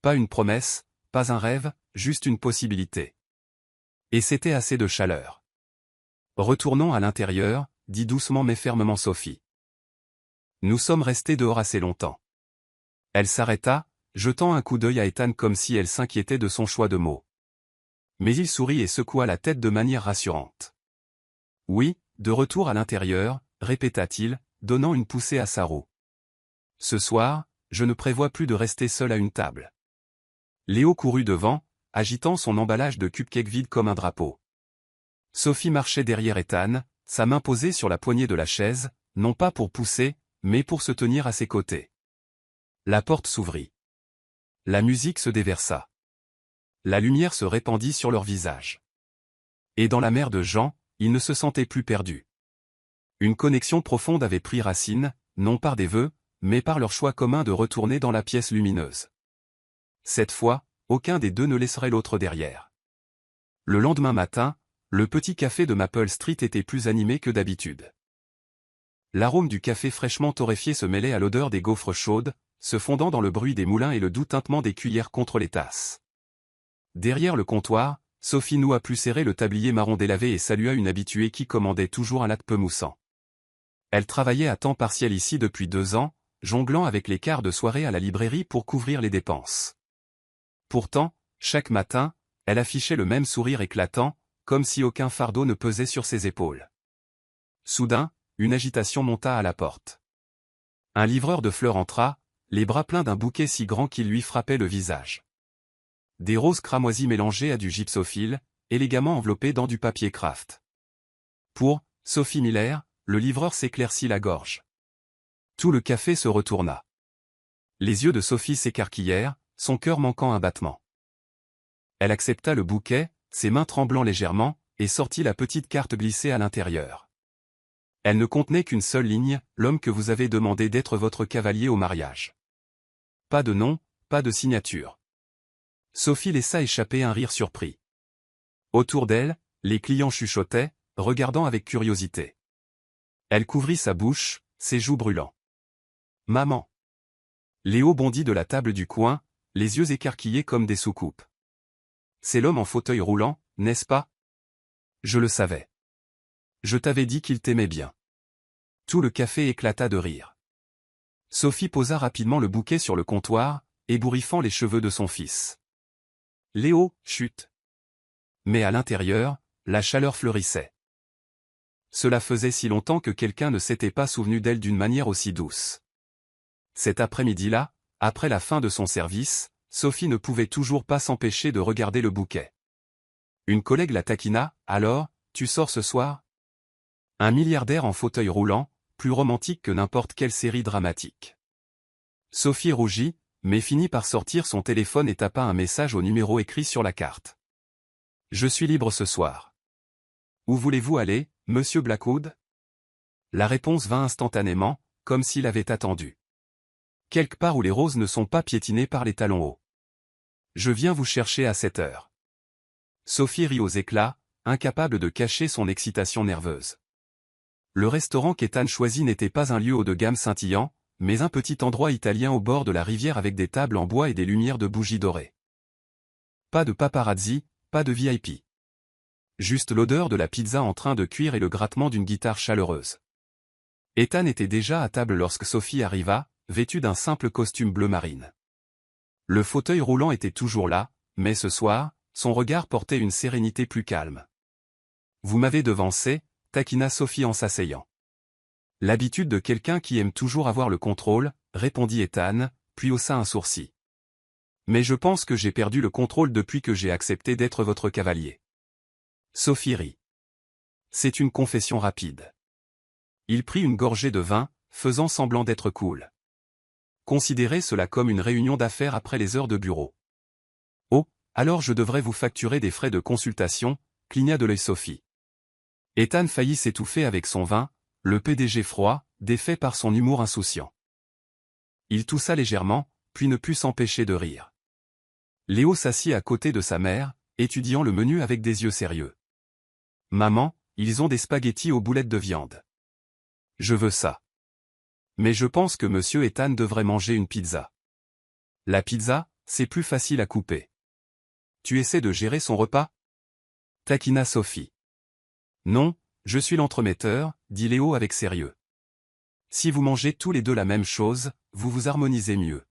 Pas une promesse, pas un rêve, juste une possibilité. Et c'était assez de chaleur. Retournons à l'intérieur, dit doucement mais fermement Sophie. Nous sommes restés dehors assez longtemps. Elle s'arrêta, jetant un coup d'œil à Ethan comme si elle s'inquiétait de son choix de mots. Mais il sourit et secoua la tête de manière rassurante. Oui, de retour à l'intérieur, répéta-t-il, donnant une poussée à sa roue. Ce soir, je ne prévois plus de rester seul à une table. Léo courut devant, agitant son emballage de cupcake vide comme un drapeau. Sophie marchait derrière Ethan, sa main posée sur la poignée de la chaise, non pas pour pousser, mais pour se tenir à ses côtés. La porte s'ouvrit. La musique se déversa. La lumière se répandit sur leurs visages. Et dans la mère de Jean, ils ne se sentaient plus perdus. Une connexion profonde avait pris racine, non par des vœux, mais par leur choix commun de retourner dans la pièce lumineuse. Cette fois, aucun des deux ne laisserait l'autre derrière. Le lendemain matin, le petit café de Maple Street était plus animé que d'habitude. L'arôme du café fraîchement torréfié se mêlait à l'odeur des gaufres chaudes, se fondant dans le bruit des moulins et le doux tintement des cuillères contre les tasses. Derrière le comptoir, Sophie noua plus serré le tablier marron délavé et salua une habituée qui commandait toujours un latte peu moussant. Elle travaillait à temps partiel ici depuis 2 ans, jonglant avec les quarts de soirée à la librairie pour couvrir les dépenses. Pourtant, chaque matin, elle affichait le même sourire éclatant, comme si aucun fardeau ne pesait sur ses épaules. Soudain, une agitation monta à la porte. Un livreur de fleurs entra, les bras pleins d'un bouquet si grand qu'il lui frappait le visage. Des roses cramoisies mélangées à du gypsophile, élégamment enveloppées dans du papier craft. Pour Sophie Miller, le livreur s'éclaircit la gorge. Tout le café se retourna. Les yeux de Sophie s'écarquillèrent, son cœur manquant un battement. Elle accepta le bouquet, ses mains tremblant légèrement, et sortit la petite carte glissée à l'intérieur. Elle ne contenait qu'une seule ligne, l'homme que vous avez demandé d'être votre cavalier au mariage. Pas de nom, pas de signature. Sophie laissa échapper un rire surpris. Autour d'elle, les clients chuchotaient, regardant avec curiosité. Elle couvrit sa bouche, ses joues brûlant. « Maman !» Léo bondit de la table du coin, les yeux écarquillés comme des soucoupes. « C'est l'homme en fauteuil roulant, n'est-ce pas ? Je le savais. Je t'avais dit qu'il t'aimait bien. » Tout le café éclata de rire. Sophie posa rapidement le bouquet sur le comptoir, ébouriffant les cheveux de son fils. Léo, chut. Mais à l'intérieur, la chaleur fleurissait. Cela faisait si longtemps que quelqu'un ne s'était pas souvenu d'elle d'une manière aussi douce. Cet après-midi-là, après la fin de son service, Sophie ne pouvait toujours pas s'empêcher de regarder le bouquet. Une collègue la taquina, « Alors, tu sors ce soir ?» Un milliardaire en fauteuil roulant, plus romantique que n'importe quelle série dramatique. Sophie rougit, mais finit par sortir son téléphone et tapa un message au numéro écrit sur la carte. « Je suis libre ce soir. Où voulez-vous aller, monsieur Blackwood ?» La réponse vint instantanément, comme s'il avait attendu. « Quelque part où les roses ne sont pas piétinées par les talons hauts. Je viens vous chercher à 7 heures. » Sophie rit aux éclats, incapable de cacher son excitation nerveuse. Le restaurant qu'Ethan choisit n'était pas un lieu haut de gamme scintillant, mais un petit endroit italien au bord de la rivière avec des tables en bois et des lumières de bougies dorées. Pas de paparazzi, pas de VIP. Juste l'odeur de la pizza en train de cuire et le grattement d'une guitare chaleureuse. Ethan était déjà à table lorsque Sophie arriva, vêtue d'un simple costume bleu marine. Le fauteuil roulant était toujours là, mais ce soir, son regard portait une sérénité plus calme. « Vous m'avez devancé », taquina Sophie en s'asseyant. « L'habitude de quelqu'un qui aime toujours avoir le contrôle », répondit Ethan, puis haussa un sourcil. « Mais je pense que j'ai perdu le contrôle depuis que j'ai accepté d'être votre cavalier. » Sophie rit. C'est une confession rapide. Il prit une gorgée de vin, faisant semblant d'être cool. Considérez cela comme une réunion d'affaires après les heures de bureau. « Oh, alors je devrais vous facturer des frais de consultation », cligna de l'œil Sophie. Ethan faillit s'étouffer avec son vin, le PDG froid, défait par son humour insouciant. Il toussa légèrement, puis ne put s'empêcher de rire. Léo s'assit à côté de sa mère, étudiant le menu avec des yeux sérieux. « Maman, ils ont des spaghettis aux boulettes de viande. Je veux ça. Mais je pense que monsieur Ethan devrait manger une pizza. La pizza, c'est plus facile à couper. Tu essaies de gérer son repas ? » taquina Sophie. « Non, je suis l'entremetteur, » dit Léo avec sérieux. « Si vous mangez tous les deux la même chose, vous vous harmonisez mieux.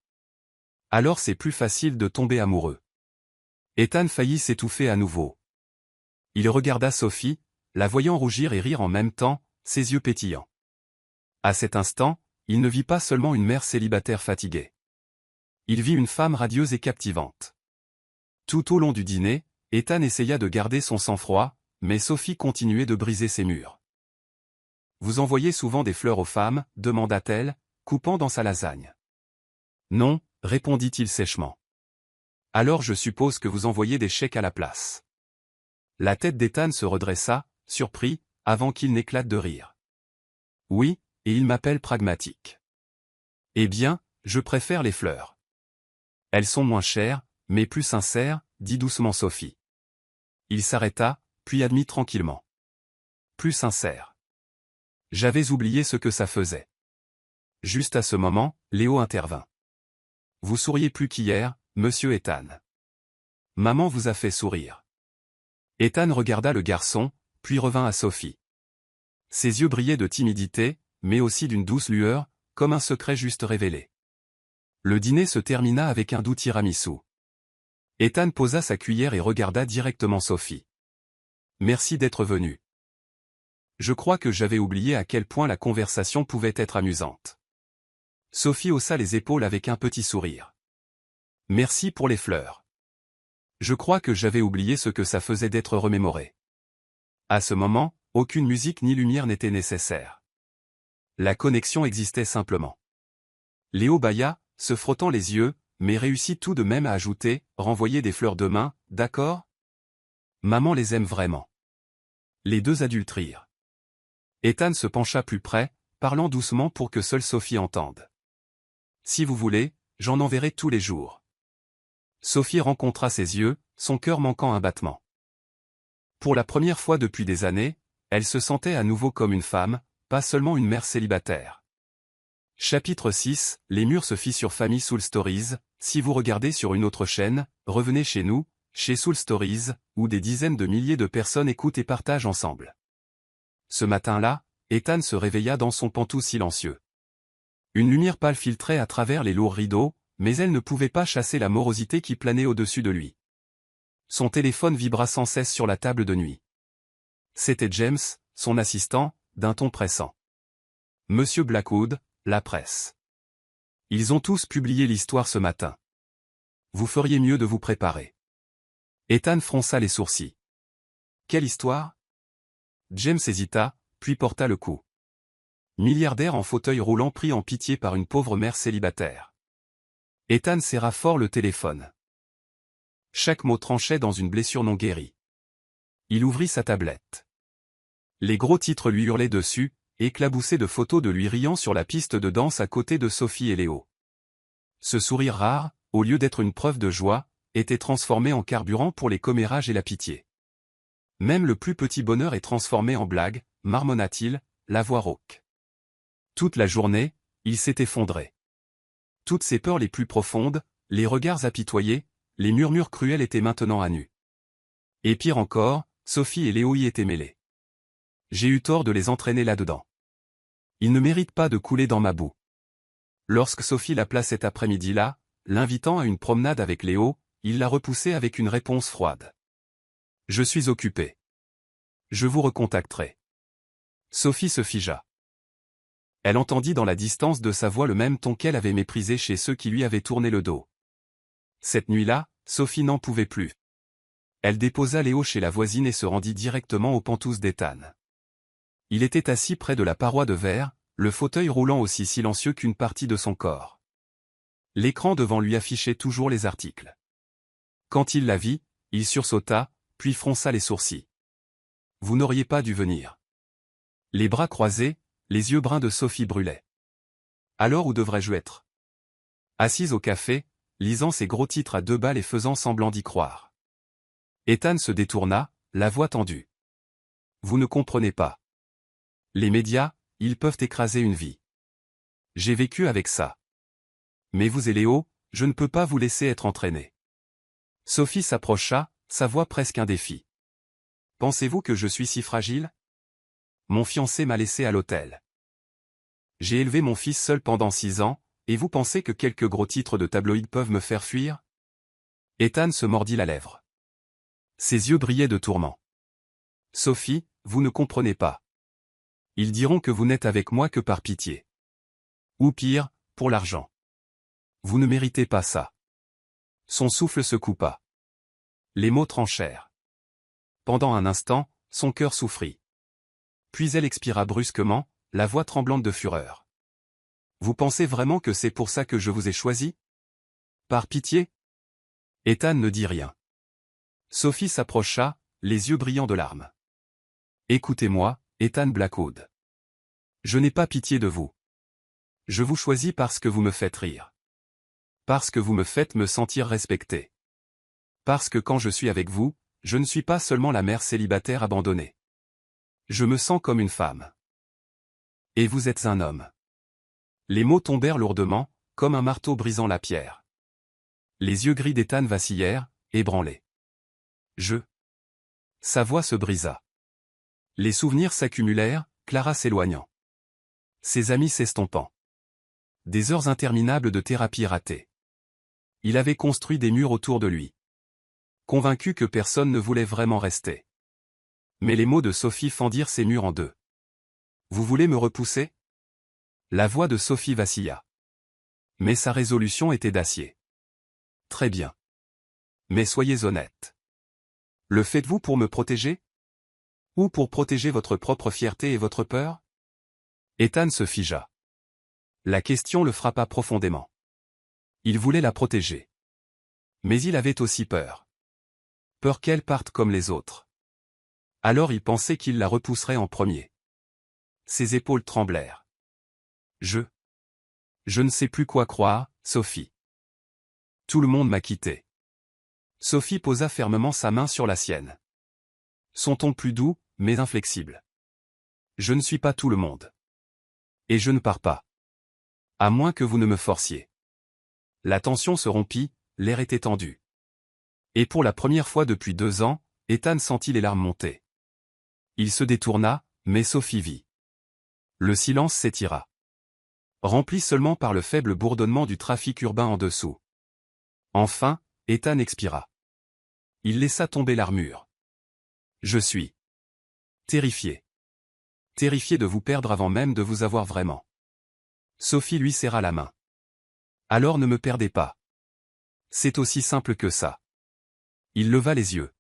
Alors c'est plus facile de tomber amoureux. » Ethan faillit s'étouffer à nouveau. Il regarda Sophie, la voyant rougir et rire en même temps, ses yeux pétillants. À cet instant, il ne vit pas seulement une mère célibataire fatiguée. Il vit une femme radieuse et captivante. Tout au long du dîner, Ethan essaya de garder son sang-froid, mais Sophie continuait de briser ses murs. « Vous envoyez souvent des fleurs aux femmes ?» demanda-t-elle, coupant dans sa lasagne. « Non », répondit-il sèchement. Alors je suppose que vous envoyez des chèques à la place. La tête d'Ethan se redressa, surpris, avant qu'il n'éclate de rire. Oui, et il m'appelle pragmatique. Eh bien, je préfère les fleurs. Elles sont moins chères, mais plus sincères, dit doucement Sophie. Il s'arrêta, puis admit tranquillement. Plus sincères. J'avais oublié ce que ça faisait. Juste à ce moment, Léo intervint. Vous souriez plus qu'hier, monsieur Ethan. Maman vous a fait sourire. Ethan regarda le garçon, puis revint à Sophie. Ses yeux brillaient de timidité, mais aussi d'une douce lueur, comme un secret juste révélé. Le dîner se termina avec un doux tiramisu. Ethan posa sa cuillère et regarda directement Sophie. Merci d'être venu. Je crois que j'avais oublié à quel point la conversation pouvait être amusante. Sophie haussa les épaules avec un petit sourire. Merci pour les fleurs. Je crois que j'avais oublié ce que ça faisait d'être remémoré. À ce moment, aucune musique ni lumière n'était nécessaire. La connexion existait simplement. Léo bâilla, se frottant les yeux, mais réussit tout de même à ajouter, renvoyer des fleurs demain, d'accord? Maman les aime vraiment. Les deux adultes rirent. Ethan se pencha plus près, parlant doucement pour que seule Sophie entende. Si vous voulez, j'en enverrai tous les jours. Sophie rencontra ses yeux, son cœur manquant un battement. Pour la première fois depuis des années, elle se sentait à nouveau comme une femme, pas seulement une mère célibataire. Chapitre 6, les murs se fit sur Family Soul Stories. Si vous regardez sur une autre chaîne, revenez chez nous, chez Soul Stories, où des dizaines de milliers de personnes écoutent et partagent ensemble. Ce matin-là, Ethan se réveilla dans son pantou silencieux. Une lumière pâle filtrait à travers les lourds rideaux, mais elle ne pouvait pas chasser la morosité qui planait au-dessus de lui. Son téléphone vibra sans cesse sur la table de nuit. C'était James, son assistant, d'un ton pressant. Monsieur Blackwood, la presse. Ils ont tous publié l'histoire ce matin. Vous feriez mieux de vous préparer. Ethan fronça les sourcils. Quelle histoire? James hésita, puis porta le coup. Milliardaire en fauteuil roulant pris en pitié par une pauvre mère célibataire. Ethan serra fort le téléphone. Chaque mot tranchait dans une blessure non guérie. Il ouvrit sa tablette. Les gros titres lui hurlaient dessus, éclaboussés de photos de lui riant sur la piste de danse à côté de Sophie et Léo. Ce sourire rare, au lieu d'être une preuve de joie, était transformé en carburant pour les commérages et la pitié. Même le plus petit bonheur est transformé en blague, marmonna-t-il, la voix rauque. Toute la journée, il s'est effondré. Toutes ses peurs les plus profondes, les regards apitoyés, les murmures cruels étaient maintenant à nu. Et pire encore, Sophie et Léo y étaient mêlés. J'ai eu tort de les entraîner là-dedans. Ils ne méritent pas de couler dans ma boue. Lorsque Sophie l'appela cet après-midi-là, l'invitant à une promenade avec Léo, il l'a repoussée avec une réponse froide. Je suis occupé. Je vous recontacterai. Sophie se figea. Elle entendit dans la distance de sa voix le même ton qu'elle avait méprisé chez ceux qui lui avaient tourné le dos. Cette nuit-là, Sophie n'en pouvait plus. Elle déposa Léo chez la voisine et se rendit directement aux pantous d'Ethan. Il était assis près de la paroi de verre, le fauteuil roulant aussi silencieux qu'une partie de son corps. L'écran devant lui affichait toujours les articles. Quand il la vit, il sursauta, puis fronça les sourcils. Vous n'auriez pas dû venir. Les bras croisés, les yeux bruns de Sophie brûlaient. Alors où devrais-je être? Assise au café, lisant ses gros titres à 2 balles et faisant semblant d'y croire. Ethan se détourna, la voix tendue. Vous ne comprenez pas. Les médias, ils peuvent écraser une vie. J'ai vécu avec ça. Mais vous et Léo, je ne peux pas vous laisser être entraînés. Sophie s'approcha, sa voix presque un défi. Pensez-vous que je suis si fragile? Mon fiancé m'a laissé à l'hôtel. J'ai élevé mon fils seul pendant 6 ans, et vous pensez que quelques gros titres de tabloïds peuvent me faire fuir? Ethan se mordit la lèvre. Ses yeux brillaient de tourment. Sophie, vous ne comprenez pas. Ils diront que vous n'êtes avec moi que par pitié. Ou pire, pour l'argent. Vous ne méritez pas ça. Son souffle se coupa. Les mots tranchèrent. Pendant un instant, son cœur souffrit. Puis elle expira brusquement, la voix tremblante de fureur. Vous pensez vraiment que c'est pour ça que je vous ai choisi? Par pitié? Ethan ne dit rien. Sophie s'approcha, les yeux brillants de larmes. Écoutez-moi, Ethan Blackwood. Je n'ai pas pitié de vous. Je vous choisis parce que vous me faites rire. Parce que vous me faites me sentir respecté. Parce que quand je suis avec vous, je ne suis pas seulement la mère célibataire abandonnée. Je me sens comme une femme. Et vous êtes un homme. Les mots tombèrent lourdement, comme un marteau brisant la pierre. Les yeux gris d'Ethan vacillèrent, ébranlés. Sa voix se brisa. Les souvenirs s'accumulèrent, Clara s'éloignant. Ses amis s'estompant. Des heures interminables de thérapie ratées. Il avait construit des murs autour de lui. Convaincu que personne ne voulait vraiment rester. Mais les mots de Sophie fendirent ces murs en deux. Vous voulez me repousser? La voix de Sophie vacilla. Mais sa résolution était d'acier. Très bien. Mais soyez honnête. Le faites-vous pour me protéger? Ou pour protéger votre propre fierté et votre peur? Ethan se figea. La question le frappa profondément. Il voulait la protéger. Mais il avait aussi peur. Peur qu'elle parte comme les autres. Alors il pensait qu'il la repousserait en premier. Ses épaules tremblèrent. Je ne sais plus quoi croire, Sophie. Tout le monde m'a quitté. Sophie posa fermement sa main sur la sienne. Son ton plus doux, mais inflexible. Je ne suis pas tout le monde. Et je ne pars pas. À moins que vous ne me forciez. La tension se rompit, l'air était tendu. Et pour la première fois depuis 2 ans, Ethan sentit les larmes monter. Il se détourna, mais Sophie vit. Le silence s'étira. Rempli seulement par le faible bourdonnement du trafic urbain en dessous. Enfin, Ethan expira. Il laissa tomber l'armure. Je suis terrifié. Terrifié de vous perdre avant même de vous avoir vraiment. Sophie lui serra la main. Alors ne me perdez pas. C'est aussi simple que ça. Il leva les yeux.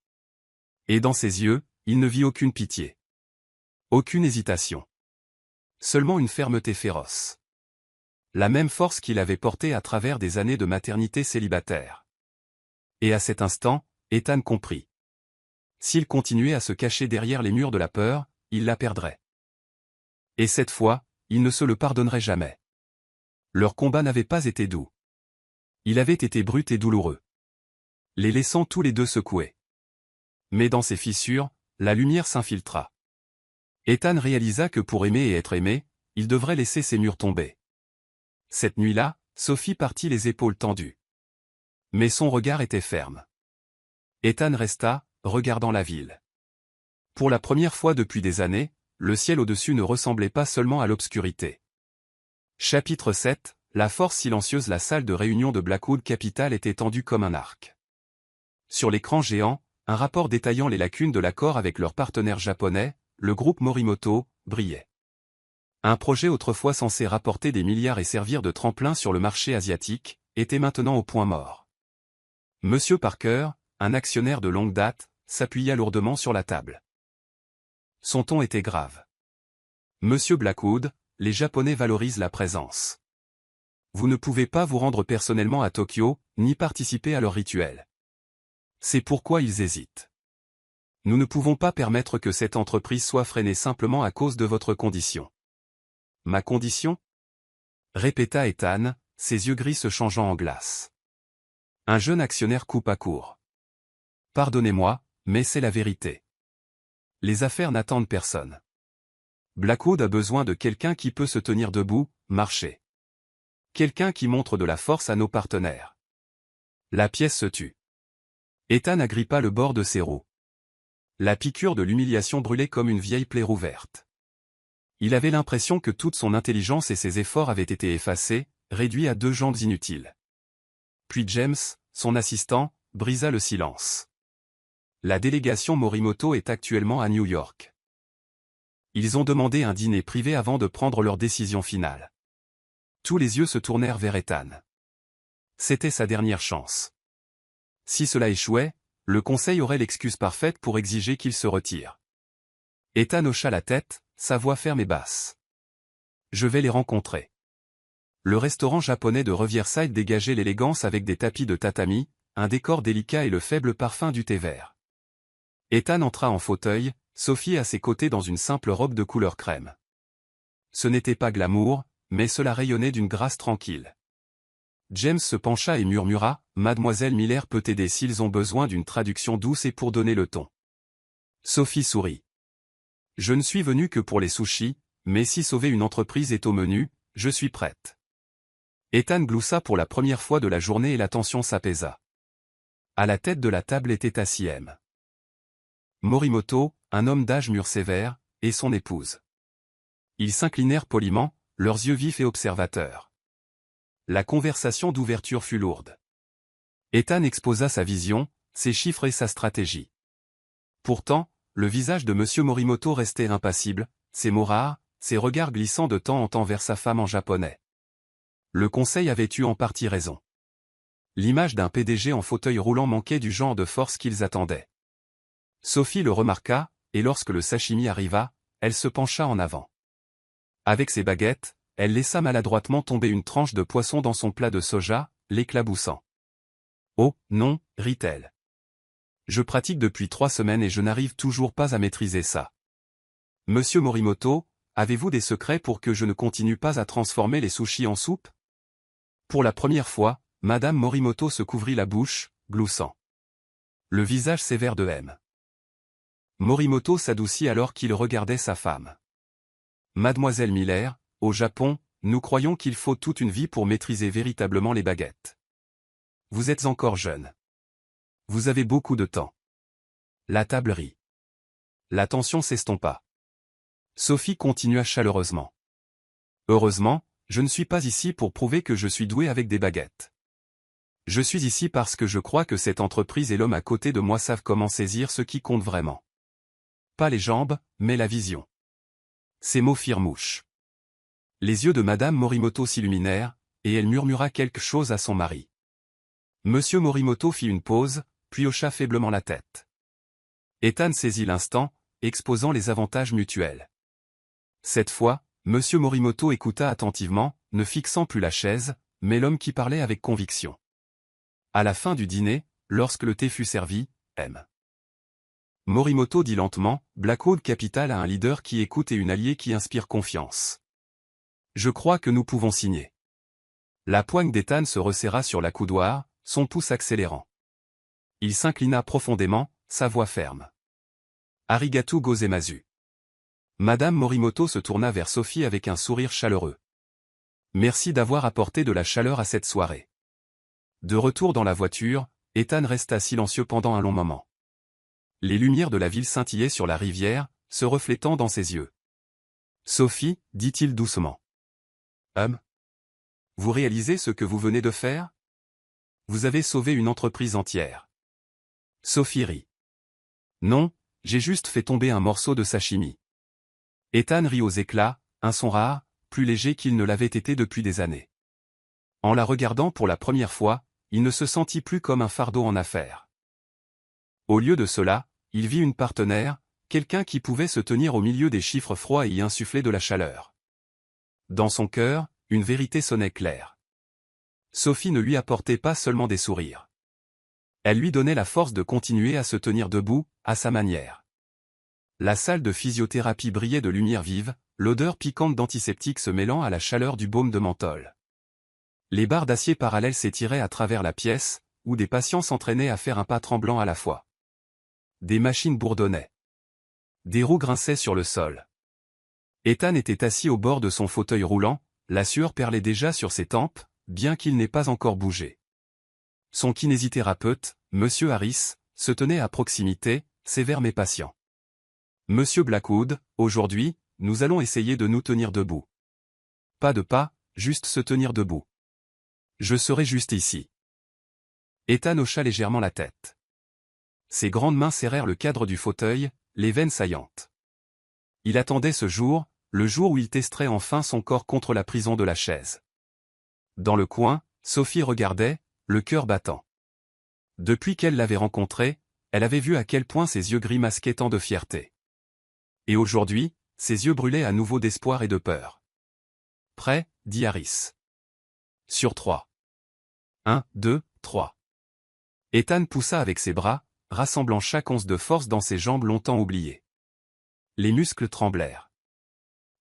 Et dans ses yeux, il ne vit aucune pitié. Aucune hésitation. Seulement une fermeté féroce. La même force qu'il avait portée à travers des années de maternité célibataire. Et à cet instant, Ethan comprit. S'il continuait à se cacher derrière les murs de la peur, il la perdrait. Et cette fois, il ne se le pardonnerait jamais. Leur combat n'avait pas été doux. Il avait été brut et douloureux. Les laissant tous les deux secoués. Mais dans ces fissures, la lumière s'infiltra. Ethan réalisa que pour aimer et être aimé, il devrait laisser ces murs tomber. Cette nuit-là, Sophie partit les épaules tendues. Mais son regard était ferme. Ethan resta, regardant la ville. Pour la première fois depuis des années, le ciel au-dessus ne ressemblait pas seulement à l'obscurité. Chapitre 7, la force silencieuse. La salle de réunion de Blackwood Capital était tendue comme un arc. Sur l'écran géant, un rapport détaillant les lacunes de l'accord avec leur partenaire japonais, le groupe Morimoto, brillait. Un projet autrefois censé rapporter des milliards et servir de tremplin sur le marché asiatique, était maintenant au point mort. Monsieur Parker, un actionnaire de longue date, s'appuya lourdement sur la table. Son ton était grave. Monsieur Blackwood, les Japonais valorisent la présence. Vous ne pouvez pas vous rendre personnellement à Tokyo, ni participer à leur rituel. C'est pourquoi ils hésitent. Nous ne pouvons pas permettre que cette entreprise soit freinée simplement à cause de votre condition. Ma condition? Répéta Ethan, ses yeux gris se changeant en glace. Un jeune actionnaire coupa court. Pardonnez-moi, mais c'est la vérité. Les affaires n'attendent personne. Blackwood a besoin de quelqu'un qui peut se tenir debout, marcher. Quelqu'un qui montre de la force à nos partenaires. La pièce se tut. Ethan agrippa le bord de ses roues. La piqûre de l'humiliation brûlait comme une vieille plaie rouverte. Il avait l'impression que toute son intelligence et ses efforts avaient été effacés, réduits à 2 jambes inutiles. Puis James, son assistant, brisa le silence. La délégation Morimoto est actuellement à New York. Ils ont demandé un dîner privé avant de prendre leur décision finale. Tous les yeux se tournèrent vers Ethan. C'était sa dernière chance. Si cela échouait, le conseil aurait l'excuse parfaite pour exiger qu'il se retire. Ethan hocha la tête, sa voix ferme et basse. Je vais les rencontrer. Le restaurant japonais de Riverside dégageait l'élégance avec des tapis de tatami, un décor délicat et le faible parfum du thé vert. Ethan entra en fauteuil, Sophie à ses côtés dans une simple robe de couleur crème. Ce n'était pas glamour, mais cela rayonnait d'une grâce tranquille. James se pencha et murmura, « Mademoiselle Miller peut aider s'ils ont besoin d'une traduction douce et pour donner le ton. » Sophie sourit. « Je ne suis venue que pour les sushis, mais si sauver une entreprise est au menu, je suis prête. » Ethan gloussa pour la première fois de la journée et la tension s'apaisa. À la tête de la table était assis M. Morimoto, un homme d'âge mûr sévère, et son épouse. Ils s'inclinèrent poliment, leurs yeux vifs et observateurs. La conversation d'ouverture fut lourde. Ethan exposa sa vision, ses chiffres et sa stratégie. Pourtant, le visage de M. Morimoto restait impassible, ses mots rares, ses regards glissant de temps en temps vers sa femme en japonais. Le conseil avait eu en partie raison. L'image d'un PDG en fauteuil roulant manquait du genre de force qu'ils attendaient. Sophie le remarqua, et lorsque le sashimi arriva, elle se pencha en avant. Avec ses baguettes, elle laissa maladroitement tomber une tranche de poisson dans son plat de soja, l'éclaboussant. « Oh, non, rit-elle. Je pratique depuis 3 semaines et je n'arrive toujours pas à maîtriser ça. Monsieur Morimoto, avez-vous des secrets pour que je ne continue pas à transformer les sushis en soupe ?» Pour la première fois, Madame Morimoto se couvrit la bouche, gloussant. Le visage sévère de M. Morimoto s'adoucit alors qu'il regardait sa femme. « Mademoiselle Miller, au Japon, nous croyons qu'il faut toute une vie pour maîtriser véritablement les baguettes. Vous êtes encore jeune. Vous avez beaucoup de temps. » La table rit. La tension s'estompa. Sophie continua chaleureusement. « Heureusement, je ne suis pas ici pour prouver que je suis doué avec des baguettes. Je suis ici parce que je crois que cette entreprise et l'homme à côté de moi savent comment saisir ce qui compte vraiment. Pas les jambes, mais la vision. » Ces mots firent mouche. Les yeux de Madame Morimoto s'illuminèrent, et elle murmura quelque chose à son mari. Monsieur Morimoto fit une pause, puis hocha faiblement la tête. Ethan saisit l'instant, exposant les avantages mutuels. Cette fois, Monsieur Morimoto écouta attentivement, ne fixant plus la chaise, mais l'homme qui parlait avec conviction. À la fin du dîner, lorsque le thé fut servi, M. Morimoto dit lentement, « Blackwood Capital a un leader qui écoute et une alliée qui inspire confiance. Je crois que nous pouvons signer. » La poigne d'Ethan se resserra sur l'accoudoir, son pouce accélérant. Il s'inclina profondément, sa voix ferme. « Arigatou gozaimasu. » Madame Morimoto se tourna vers Sophie avec un sourire chaleureux. « Merci d'avoir apporté de la chaleur à cette soirée. » De retour dans la voiture, Ethan resta silencieux pendant un long moment. Les lumières de la ville scintillaient sur la rivière, se reflétant dans ses yeux. « Sophie, dit-il doucement. Vous réalisez ce que vous venez de faire? Vous avez sauvé une entreprise entière. » Sophie rit. « Non, j'ai juste fait tomber un morceau de sashimi. » Ethan rit aux éclats, un son rare, plus léger qu'il ne l'avait été depuis des années. En la regardant pour la première fois, il ne se sentit plus comme un fardeau en affaires. Au lieu de cela, il vit une partenaire, quelqu'un qui pouvait se tenir au milieu des chiffres froids et y insuffler de la chaleur. Dans son cœur, une vérité sonnait claire. Sophie ne lui apportait pas seulement des sourires. Elle lui donnait la force de continuer à se tenir debout, à sa manière. La salle de physiothérapie brillait de lumière vive, l'odeur piquante d'antiseptique se mêlant à la chaleur du baume de menthol. Les barres d'acier parallèles s'étiraient à travers la pièce, où des patients s'entraînaient à faire un pas tremblant à la fois. Des machines bourdonnaient. Des roues grinçaient sur le sol. Ethan était assis au bord de son fauteuil roulant, la sueur perlait déjà sur ses tempes, bien qu'il n'ait pas encore bougé. Son kinésithérapeute, M. Harris, se tenait à proximité, sévère mais patient. « Monsieur Blackwood, aujourd'hui, nous allons essayer de nous tenir debout. Pas de pas, juste se tenir debout. Je serai juste ici. » Ethan hocha légèrement la tête. Ses grandes mains serrèrent le cadre du fauteuil, les veines saillantes. Il attendait ce jour, le jour où il testerait enfin son corps contre la prison de la chaise. Dans le coin, Sophie regardait, le cœur battant. Depuis qu'elle l'avait rencontré, elle avait vu à quel point ses yeux gris masquaient tant de fierté. Et aujourd'hui, ses yeux brûlaient à nouveau d'espoir et de peur. « Prêt ?» dit Harris. « Sur 3. 1, 2, 3. » Ethan poussa avec ses bras, rassemblant chaque once de force dans ses jambes longtemps oubliées. Les muscles tremblèrent.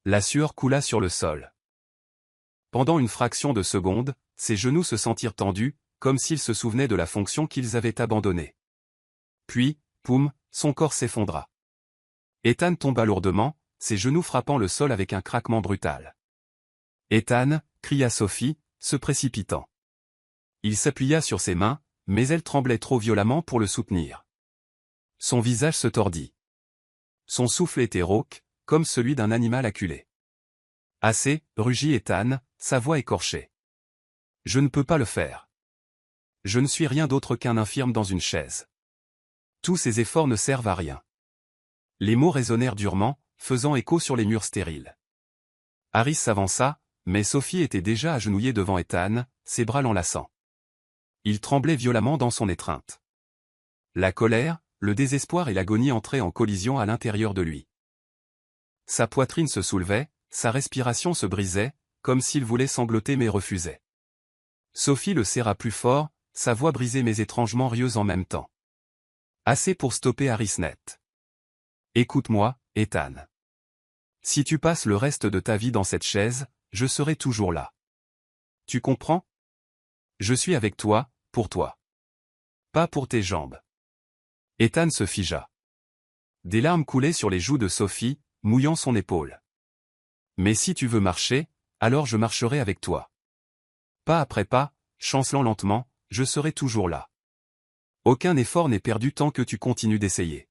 La sueur coula sur le sol. Pendant une fraction de seconde, ses genoux se sentirent tendus, comme s'ils se souvenaient de la fonction qu'ils avaient abandonnée. Puis, poum, son corps s'effondra. Ethan tomba lourdement, ses genoux frappant le sol avec un craquement brutal. « Ethan !» cria Sophie, se précipitant. Il s'appuya sur ses mains, mais elle tremblait trop violemment pour le soutenir. Son visage se tordit. Son souffle était rauque, comme celui d'un animal acculé. « Assez !» rugit Ethan, sa voix écorchée. « Je ne peux pas le faire. Je ne suis rien d'autre qu'un infirme dans une chaise. Tous ces efforts ne servent à rien. » Les mots résonnèrent durement, faisant écho sur les murs stériles. Harris s'avança, mais Sophie était déjà agenouillée devant Ethan, ses bras l'enlaçant. Il tremblait violemment dans son étreinte. La colère, le désespoir et l'agonie entraient en collision à l'intérieur de lui. Sa poitrine se soulevait, sa respiration se brisait, comme s'il voulait sangloter mais refusait. Sophie le serra plus fort, sa voix brisée mais étrangement rieuse en même temps. Assez pour stopper Harris net. Écoute-moi, Ethan. Si tu passes le reste de ta vie dans cette chaise, je serai toujours là. Tu comprends? Je suis avec toi, pour toi. Pas pour tes jambes. Ethan se figea. Des larmes coulaient sur les joues de Sophie, mouillant son épaule. Mais si tu veux marcher, alors je marcherai avec toi. Pas après pas, chancelant lentement, je serai toujours là. Aucun effort n'est perdu tant que tu continues d'essayer.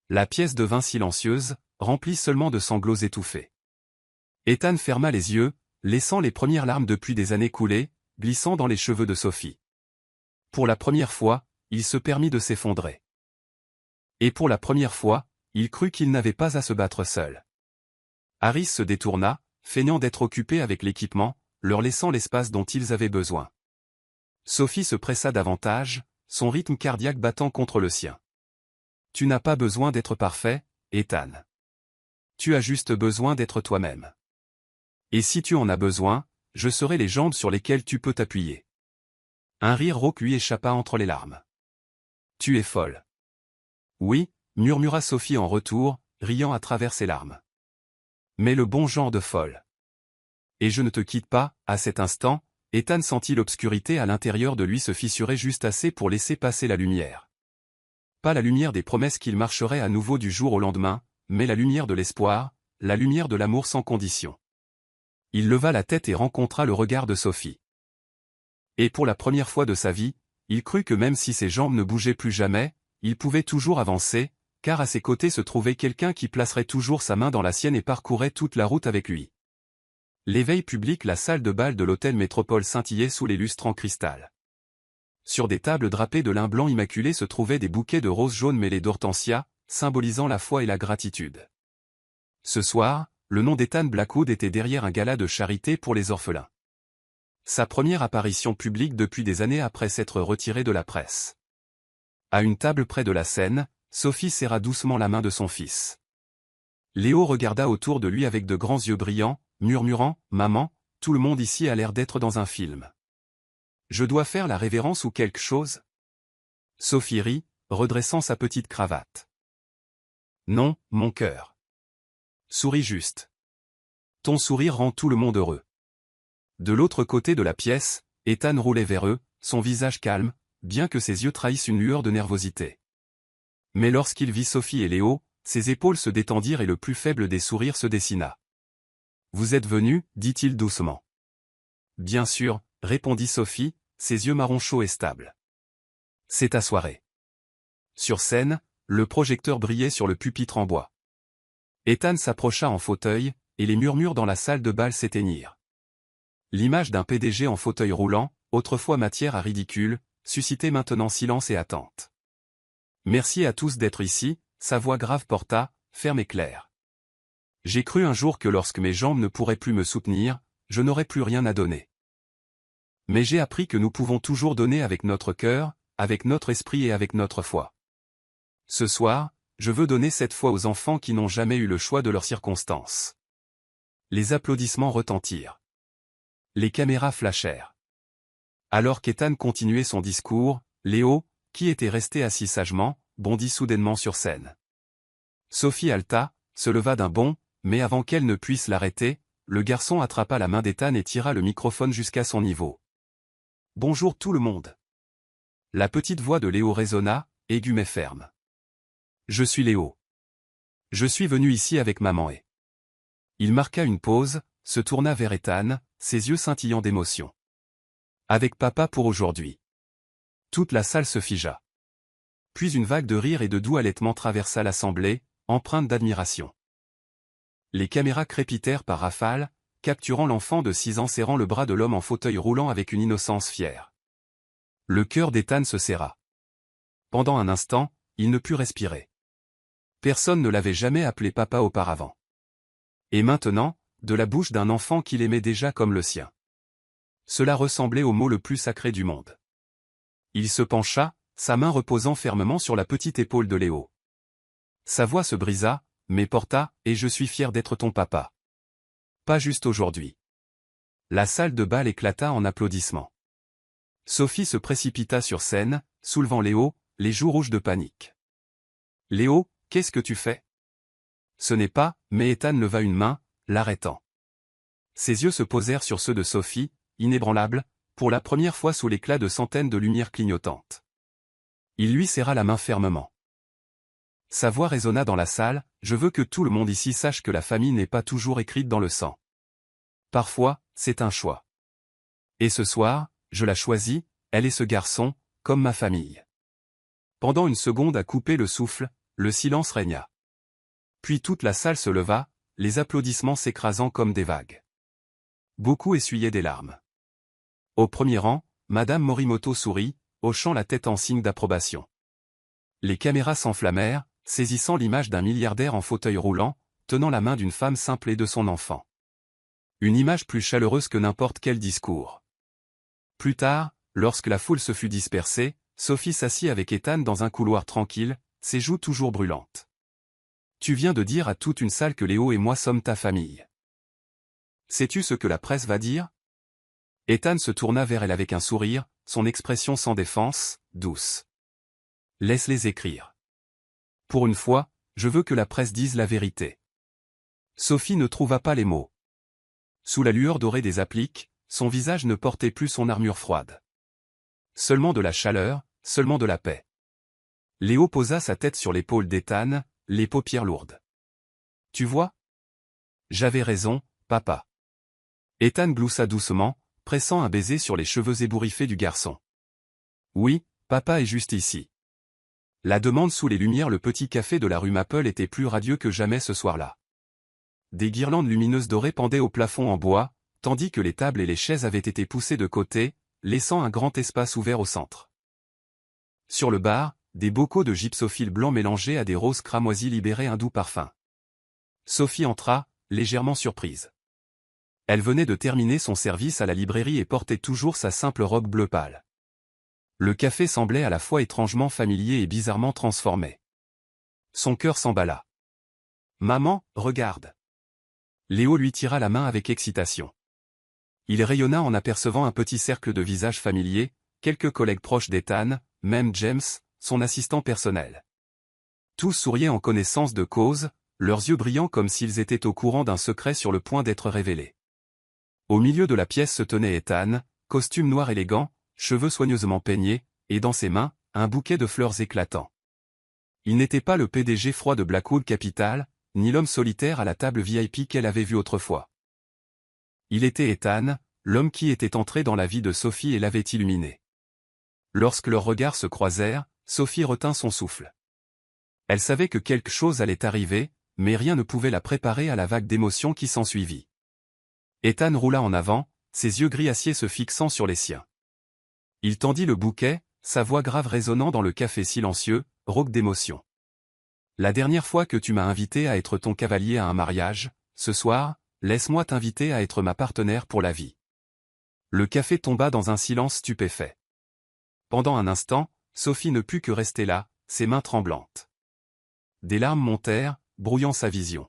La pièce devint silencieuse, remplie seulement de sanglots étouffés. Ethan ferma les yeux, laissant les premières larmes depuis des années couler, glissant dans les cheveux de Sophie. Pour la première fois, il se permit de s'effondrer. Et pour la première fois, il crut qu'il n'avait pas à se battre seul. Harris se détourna, feignant d'être occupé avec l'équipement, leur laissant l'espace dont ils avaient besoin. Sophie se pressa davantage, son rythme cardiaque battant contre le sien. « Tu n'as pas besoin d'être parfait, Ethan. Tu as juste besoin d'être toi-même. Et si tu en as besoin, je serai les jambes sur lesquelles tu peux t'appuyer. » Un rire rauque lui échappa entre les larmes. « Tu es folle. » « Oui, » murmura Sophie en retour, riant à travers ses larmes. « Mais le bon genre de folle. » « Et je ne te quitte pas !» À cet instant, Ethan sentit l'obscurité à l'intérieur de lui se fissurer juste assez pour laisser passer la lumière. Pas la lumière des promesses qu'il marcherait à nouveau du jour au lendemain, mais la lumière de l'espoir, la lumière de l'amour sans condition. Il leva la tête et rencontra le regard de Sophie. Et pour la première fois de sa vie, il crut que même si ses jambes ne bougeaient plus jamais, il pouvait toujours avancer, car à ses côtés se trouvait quelqu'un qui placerait toujours sa main dans la sienne et parcourrait toute la route avec lui. L'éveil public, la salle de bal de l'hôtel Métropole scintillait sous les lustres en cristal. Sur des tables drapées de lin blanc immaculé se trouvaient des bouquets de roses jaunes mêlés d'hortensias, symbolisant la foi et la gratitude. Ce soir, le nom d'Ethan Blackwood était derrière un gala de charité pour les orphelins. Sa première apparition publique depuis des années après s'être retiré de la presse. À une table près de la scène, Sophie serra doucement la main de son fils. Léo regarda autour de lui avec de grands yeux brillants, murmurant « Maman, tout le monde ici a l'air d'être dans un film. Je dois faire la révérence ou quelque chose ?» Sophie rit, redressant sa petite cravate. « Non, mon cœur. Souris juste. Ton sourire rend tout le monde heureux. » De l'autre côté de la pièce, Ethan roulait vers eux, son visage calme, bien que ses yeux trahissent une lueur de nervosité. Mais lorsqu'il vit Sophie et Léo, ses épaules se détendirent et le plus faible des sourires se dessina. « Vous êtes venus ?» dit-il doucement. « Bien sûr », répondit Sophie, ses yeux marron chauds et stables. « C'est ta soirée. » Sur scène, le projecteur brillait sur le pupitre en bois. Ethan s'approcha en fauteuil, et les murmures dans la salle de bal s'éteignirent. L'image d'un PDG en fauteuil roulant, autrefois matière à ridicule, suscitait maintenant silence et attente. « Merci à tous d'être ici », sa voix grave porta, ferme et claire. J'ai cru un jour que lorsque mes jambes ne pourraient plus me soutenir, je n'aurais plus rien à donner. Mais j'ai appris que nous pouvons toujours donner avec notre cœur, avec notre esprit et avec notre foi. Ce soir, je veux donner cette foi aux enfants qui n'ont jamais eu le choix de leurs circonstances. Les applaudissements retentirent. Les caméras flashèrent. Alors qu'Ethan continuait son discours, Léo, qui était resté assis sagement, bondit soudainement sur scène. Sophie halta, se leva d'un bond, mais avant qu'elle ne puisse l'arrêter, le garçon attrapa la main d'Ethan et tira le microphone jusqu'à son niveau. « Bonjour tout le monde. » La petite voix de Léo résonna, aiguë mais ferme. « Je suis Léo. Je suis venu ici avec maman et... » Il marqua une pause, se tourna vers Ethan, ses yeux scintillant d'émotion. « Avec papa pour aujourd'hui. » Toute la salle se figea. Puis une vague de rire et de doux halètements traversa l'assemblée, empreinte d'admiration. Les caméras crépitèrent par rafales, capturant l'enfant de 6 ans serrant le bras de l'homme en fauteuil roulant avec une innocence fière. Le cœur d'Ethan se serra. Pendant un instant, il ne put respirer. Personne ne l'avait jamais appelé papa auparavant. Et maintenant, de la bouche d'un enfant qu'il aimait déjà comme le sien. Cela ressemblait au mot le plus sacré du monde. Il se pencha, sa main reposant fermement sur la petite épaule de Léo. Sa voix se brisa, mais porta « Et je suis fier d'être ton papa. » Pas juste aujourd'hui. La salle de bal éclata en applaudissements. Sophie se précipita sur scène, soulevant Léo, les joues rouges de panique. « Léo, qu'est-ce que tu fais ?» Ce n'est pas, mais Ethan leva une main, l'arrêtant. Ses yeux se posèrent sur ceux de Sophie, inébranlables, pour la première fois sous l'éclat de centaines de lumières clignotantes. Il lui serra la main fermement. Sa voix résonna dans la salle, « Je veux que tout le monde ici sache que la famille n'est pas toujours écrite dans le sang. Parfois, c'est un choix. Et ce soir, je la choisis, elle et ce garçon, comme ma famille. » Pendant une seconde à couper le souffle, le silence régna. Puis toute la salle se leva, les applaudissements s'écrasant comme des vagues. Beaucoup essuyaient des larmes. Au premier rang, Madame Morimoto sourit, hochant la tête en signe d'approbation. Les caméras s'enflammèrent, saisissant l'image d'un milliardaire en fauteuil roulant, tenant la main d'une femme simple et de son enfant. Une image plus chaleureuse que n'importe quel discours. Plus tard, lorsque la foule se fut dispersée, Sophie s'assit avec Ethan dans un couloir tranquille, ses joues toujours brûlantes. « Tu viens de dire à toute une salle que Léo et moi sommes ta famille. Sais-tu ce que la presse va dire ?» Ethan se tourna vers elle avec un sourire, son expression sans défense, douce. « Laisse-les écrire. Pour une fois, je veux que la presse dise la vérité. » Sophie ne trouva pas les mots. Sous la lueur dorée des appliques, son visage ne portait plus son armure froide. Seulement de la chaleur, seulement de la paix. Léo posa sa tête sur l'épaule d'Ethan, les paupières lourdes. « Tu vois ? J'avais raison, papa. » Ethan gloussa doucement, pressant un baiser sur les cheveux ébouriffés du garçon. « Oui, papa est juste ici. » La demande sous les lumières. Le petit café de la rue Maple était plus radieux que jamais ce soir-là. Des guirlandes lumineuses dorées pendaient au plafond en bois, tandis que les tables et les chaises avaient été poussées de côté, laissant un grand espace ouvert au centre. Sur le bar, des bocaux de gypsophile blanc mélangés à des roses cramoisies libéraient un doux parfum. Sophie entra, légèrement surprise. Elle venait de terminer son service à la librairie et portait toujours sa simple robe bleu pâle. Le café semblait à la fois étrangement familier et bizarrement transformé. Son cœur s'emballa. « Maman, regarde !» Léo lui tira la main avec excitation. Il rayonna en apercevant un petit cercle de visages familiers, quelques collègues proches d'Ethan, même James, son assistant personnel. Tous souriaient en connaissance de cause, leurs yeux brillants comme s'ils étaient au courant d'un secret sur le point d'être révélé. Au milieu de la pièce se tenait Ethan, costume noir élégant, cheveux soigneusement peignés, et dans ses mains, un bouquet de fleurs éclatants. Il n'était pas le PDG froid de Blackwood Capital, ni l'homme solitaire à la table VIP qu'elle avait vu autrefois. Il était Ethan, l'homme qui était entré dans la vie de Sophie et l'avait illuminé. Lorsque leurs regards se croisèrent, Sophie retint son souffle. Elle savait que quelque chose allait arriver, mais rien ne pouvait la préparer à la vague d'émotions qui s'ensuivit. Ethan roula en avant, ses yeux gris acier se fixant sur les siens. Il tendit le bouquet, sa voix grave résonnant dans le café silencieux, rauque d'émotion. « La dernière fois que tu m'as invité à être ton cavalier à un mariage, ce soir, laisse-moi t'inviter à être ma partenaire pour la vie. » Le café tomba dans un silence stupéfait. Pendant un instant, Sophie ne put que rester là, ses mains tremblantes. Des larmes montèrent, brouillant sa vision.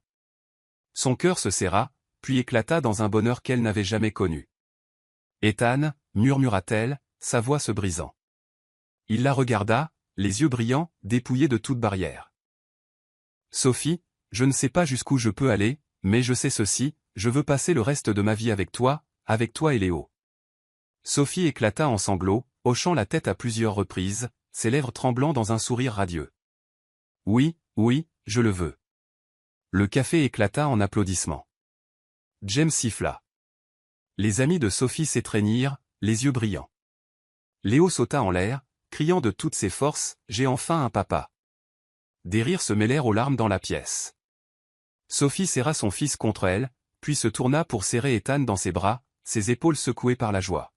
Son cœur se serra, puis éclata dans un bonheur qu'elle n'avait jamais connu. « Ethan » murmura-t-elle, sa voix se brisant. il la regarda, les yeux brillants, dépouillés de toute barrière. « Sophie, je ne sais pas jusqu'où je peux aller, mais je sais ceci, je veux passer le reste de ma vie avec toi et Léo. » Sophie éclata en sanglots, hochant la tête à plusieurs reprises, ses lèvres tremblant dans un sourire radieux. « Oui, oui, je le veux. » Le café éclata en applaudissements. James siffla. Les amis de Sophie s'étreignirent, les yeux brillants. Léo sauta en l'air, criant de toutes ses forces, « J'ai enfin un papa !» Des rires se mêlèrent aux larmes dans la pièce. Sophie serra son fils contre elle, puis se tourna pour serrer Ethan dans ses bras, ses épaules secouées par la joie.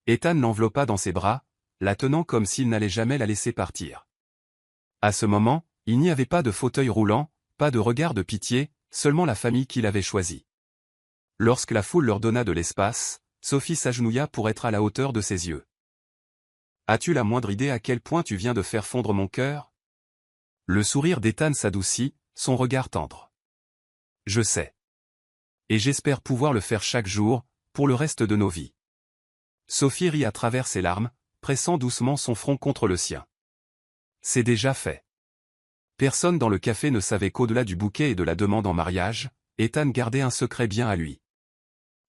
Ethan l'enveloppa dans ses bras, la tenant comme s'il n'allait jamais la laisser partir. À ce moment, il n'y avait pas de fauteuil roulant, pas de regard de pitié, seulement la famille qu'il avait choisie. Lorsque la foule leur donna de l'espace, Sophie s'agenouilla pour être à la hauteur de ses yeux. « As-tu la moindre idée à quel point tu viens de faire fondre mon cœur ?» Le sourire d'Ethan s'adoucit, son regard tendre. « Je sais. Et j'espère pouvoir le faire chaque jour, pour le reste de nos vies. » Sophie rit à travers ses larmes, pressant doucement son front contre le sien. C'est déjà fait. Personne dans le café ne savait qu'au-delà du bouquet et de la demande en mariage, Ethan gardait un secret bien à lui.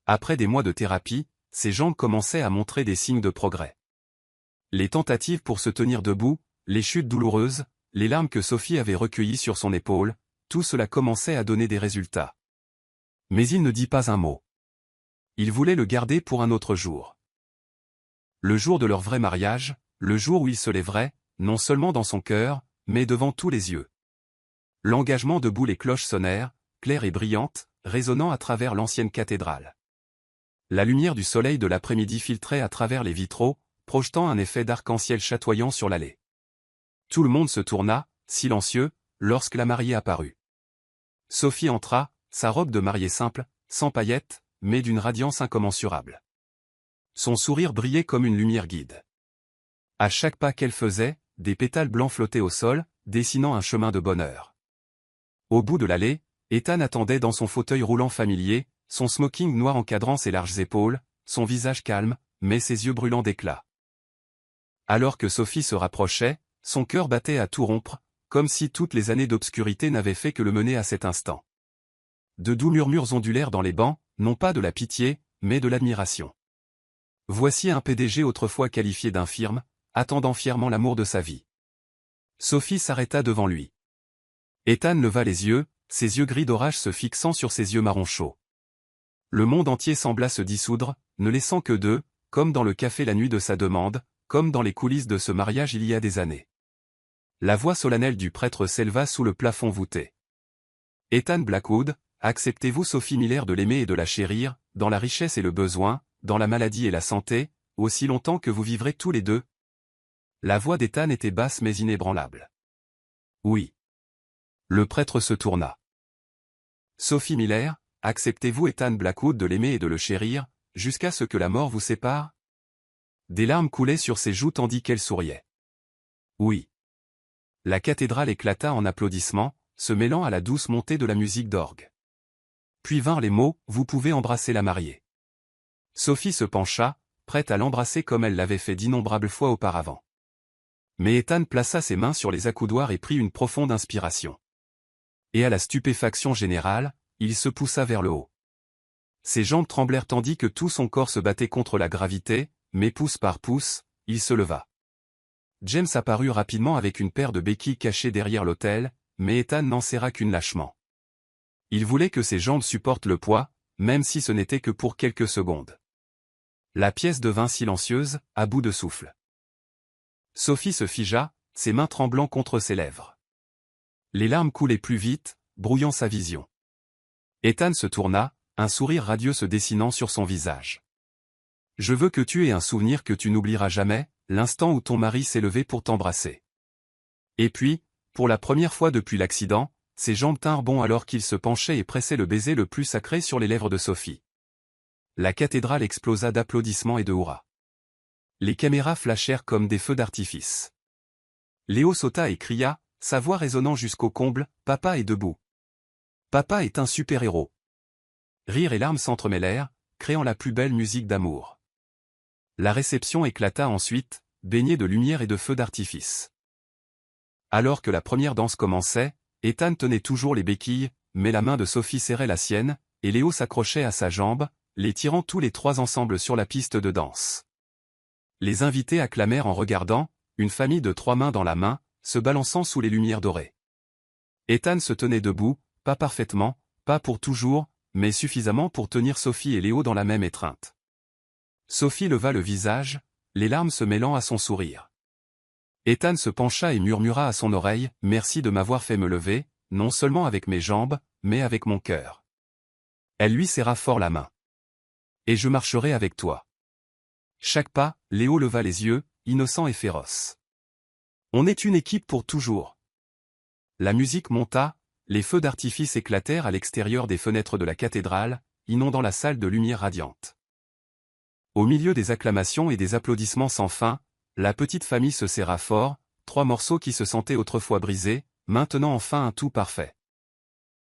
Après des mois de thérapie, ses jambes commençaient à montrer des signes de progrès. Les tentatives pour se tenir debout, les chutes douloureuses, les larmes que Sophie avait recueillies sur son épaule, tout cela commençait à donner des résultats. Mais il ne dit pas un mot. Il voulait le garder pour un autre jour. Le jour de leur vrai mariage, le jour où il se lèverait, non seulement dans son cœur, mais devant tous les yeux. L'engagement debout, les cloches sonnèrent, claires et brillantes, résonnant à travers l'ancienne cathédrale. La lumière du soleil de l'après-midi filtrait à travers les vitraux, projetant un effet d'arc-en-ciel chatoyant sur l'allée. Tout le monde se tourna, silencieux, lorsque la mariée apparut. Sophie entra, sa robe de mariée simple, sans paillettes, mais d'une radiance incommensurable. Son sourire brillait comme une lumière guide. À chaque pas qu'elle faisait, des pétales blancs flottaient au sol, dessinant un chemin de bonheur. Au bout de l'allée, Ethan attendait dans son fauteuil roulant familier, son smoking noir encadrant ses larges épaules, son visage calme, mais ses yeux brûlants d'éclat. Alors que Sophie se rapprochait, son cœur battait à tout rompre, comme si toutes les années d'obscurité n'avaient fait que le mener à cet instant. De doux murmures ondulèrent dans les bancs, non pas de la pitié, mais de l'admiration. Voici un PDG autrefois qualifié d'infirme, attendant fièrement l'amour de sa vie. Sophie s'arrêta devant lui. Ethan leva les yeux, ses yeux gris d'orage se fixant sur ses yeux marron chaud. Le monde entier sembla se dissoudre, ne laissant que d'eux, comme dans le café la nuit de sa demande, comme dans les coulisses de ce mariage il y a des années. La voix solennelle du prêtre s'éleva sous le plafond voûté. Ethan Blackwood, acceptez-vous Sophie Miller de l'aimer et de la chérir, dans la richesse et le besoin, dans la maladie et la santé, aussi longtemps que vous vivrez tous les deux? La voix d'Ethan était basse mais inébranlable. Oui. Le prêtre se tourna. Sophie Miller, acceptez-vous Ethan Blackwood de l'aimer et de le chérir, jusqu'à ce que la mort vous sépare? Des larmes coulaient sur ses joues tandis qu'elle souriait. Oui. La cathédrale éclata en applaudissements, se mêlant à la douce montée de la musique d'orgue. Puis vinrent les mots, vous pouvez embrasser la mariée. Sophie se pencha, prête à l'embrasser comme elle l'avait fait d'innombrables fois auparavant. Mais Ethan plaça ses mains sur les accoudoirs et prit une profonde inspiration. Et à la stupéfaction générale, il se poussa vers le haut. Ses jambes tremblèrent tandis que tout son corps se battait contre la gravité, mais pouce par pouce, il se leva. James apparut rapidement avec une paire de béquilles cachées derrière l'autel, mais Ethan n'en serra qu'une lâchement. Il voulait que ses jambes supportent le poids, même si ce n'était que pour quelques secondes. La pièce devint silencieuse, à bout de souffle. Sophie se figea, ses mains tremblant contre ses lèvres. Les larmes coulaient plus vite, brouillant sa vision. Ethan se tourna, un sourire radieux se dessinant sur son visage. « Je veux que tu aies un souvenir que tu n'oublieras jamais, l'instant où ton mari s'est levé pour t'embrasser. » Et puis, pour la première fois depuis l'accident, ses jambes tinrent bon alors qu'il se penchait et pressait le baiser le plus sacré sur les lèvres de Sophie. La cathédrale explosa d'applaudissements et de hurrahs. Les caméras flashèrent comme des feux d'artifice. Léo sauta et cria, sa voix résonnant jusqu'au comble, « Papa est debout. Papa est un super-héros. » Rires et larmes s'entremêlèrent, créant la plus belle musique d'amour. La réception éclata ensuite, baignés de lumière et de feux d'artifice. Alors que la première danse commençait, Ethan tenait toujours les béquilles, mais la main de Sophie serrait la sienne, et Léo s'accrochait à sa jambe, les tirant tous les trois ensemble sur la piste de danse. Les invités acclamèrent en regardant, une famille de 3 mains dans la main, se balançant sous les lumières dorées. Ethan se tenait debout, pas parfaitement, pas pour toujours, mais suffisamment pour tenir Sophie et Léo dans la même étreinte. Sophie leva le visage, les larmes se mêlant à son sourire. Ethan se pencha et murmura à son oreille, « Merci de m'avoir fait me lever, non seulement avec mes jambes, mais avec mon cœur. » Elle lui serra fort la main. « Et je marcherai avec toi. » Chaque pas, Léo leva les yeux, innocent et féroce. « On est une équipe pour toujours. » La musique monta, les feux d'artifice éclatèrent à l'extérieur des fenêtres de la cathédrale, inondant la salle de lumière radiante. Au milieu des acclamations et des applaudissements sans fin, la petite famille se serra fort, 3 morceaux qui se sentaient autrefois brisés, maintenant enfin un tout parfait.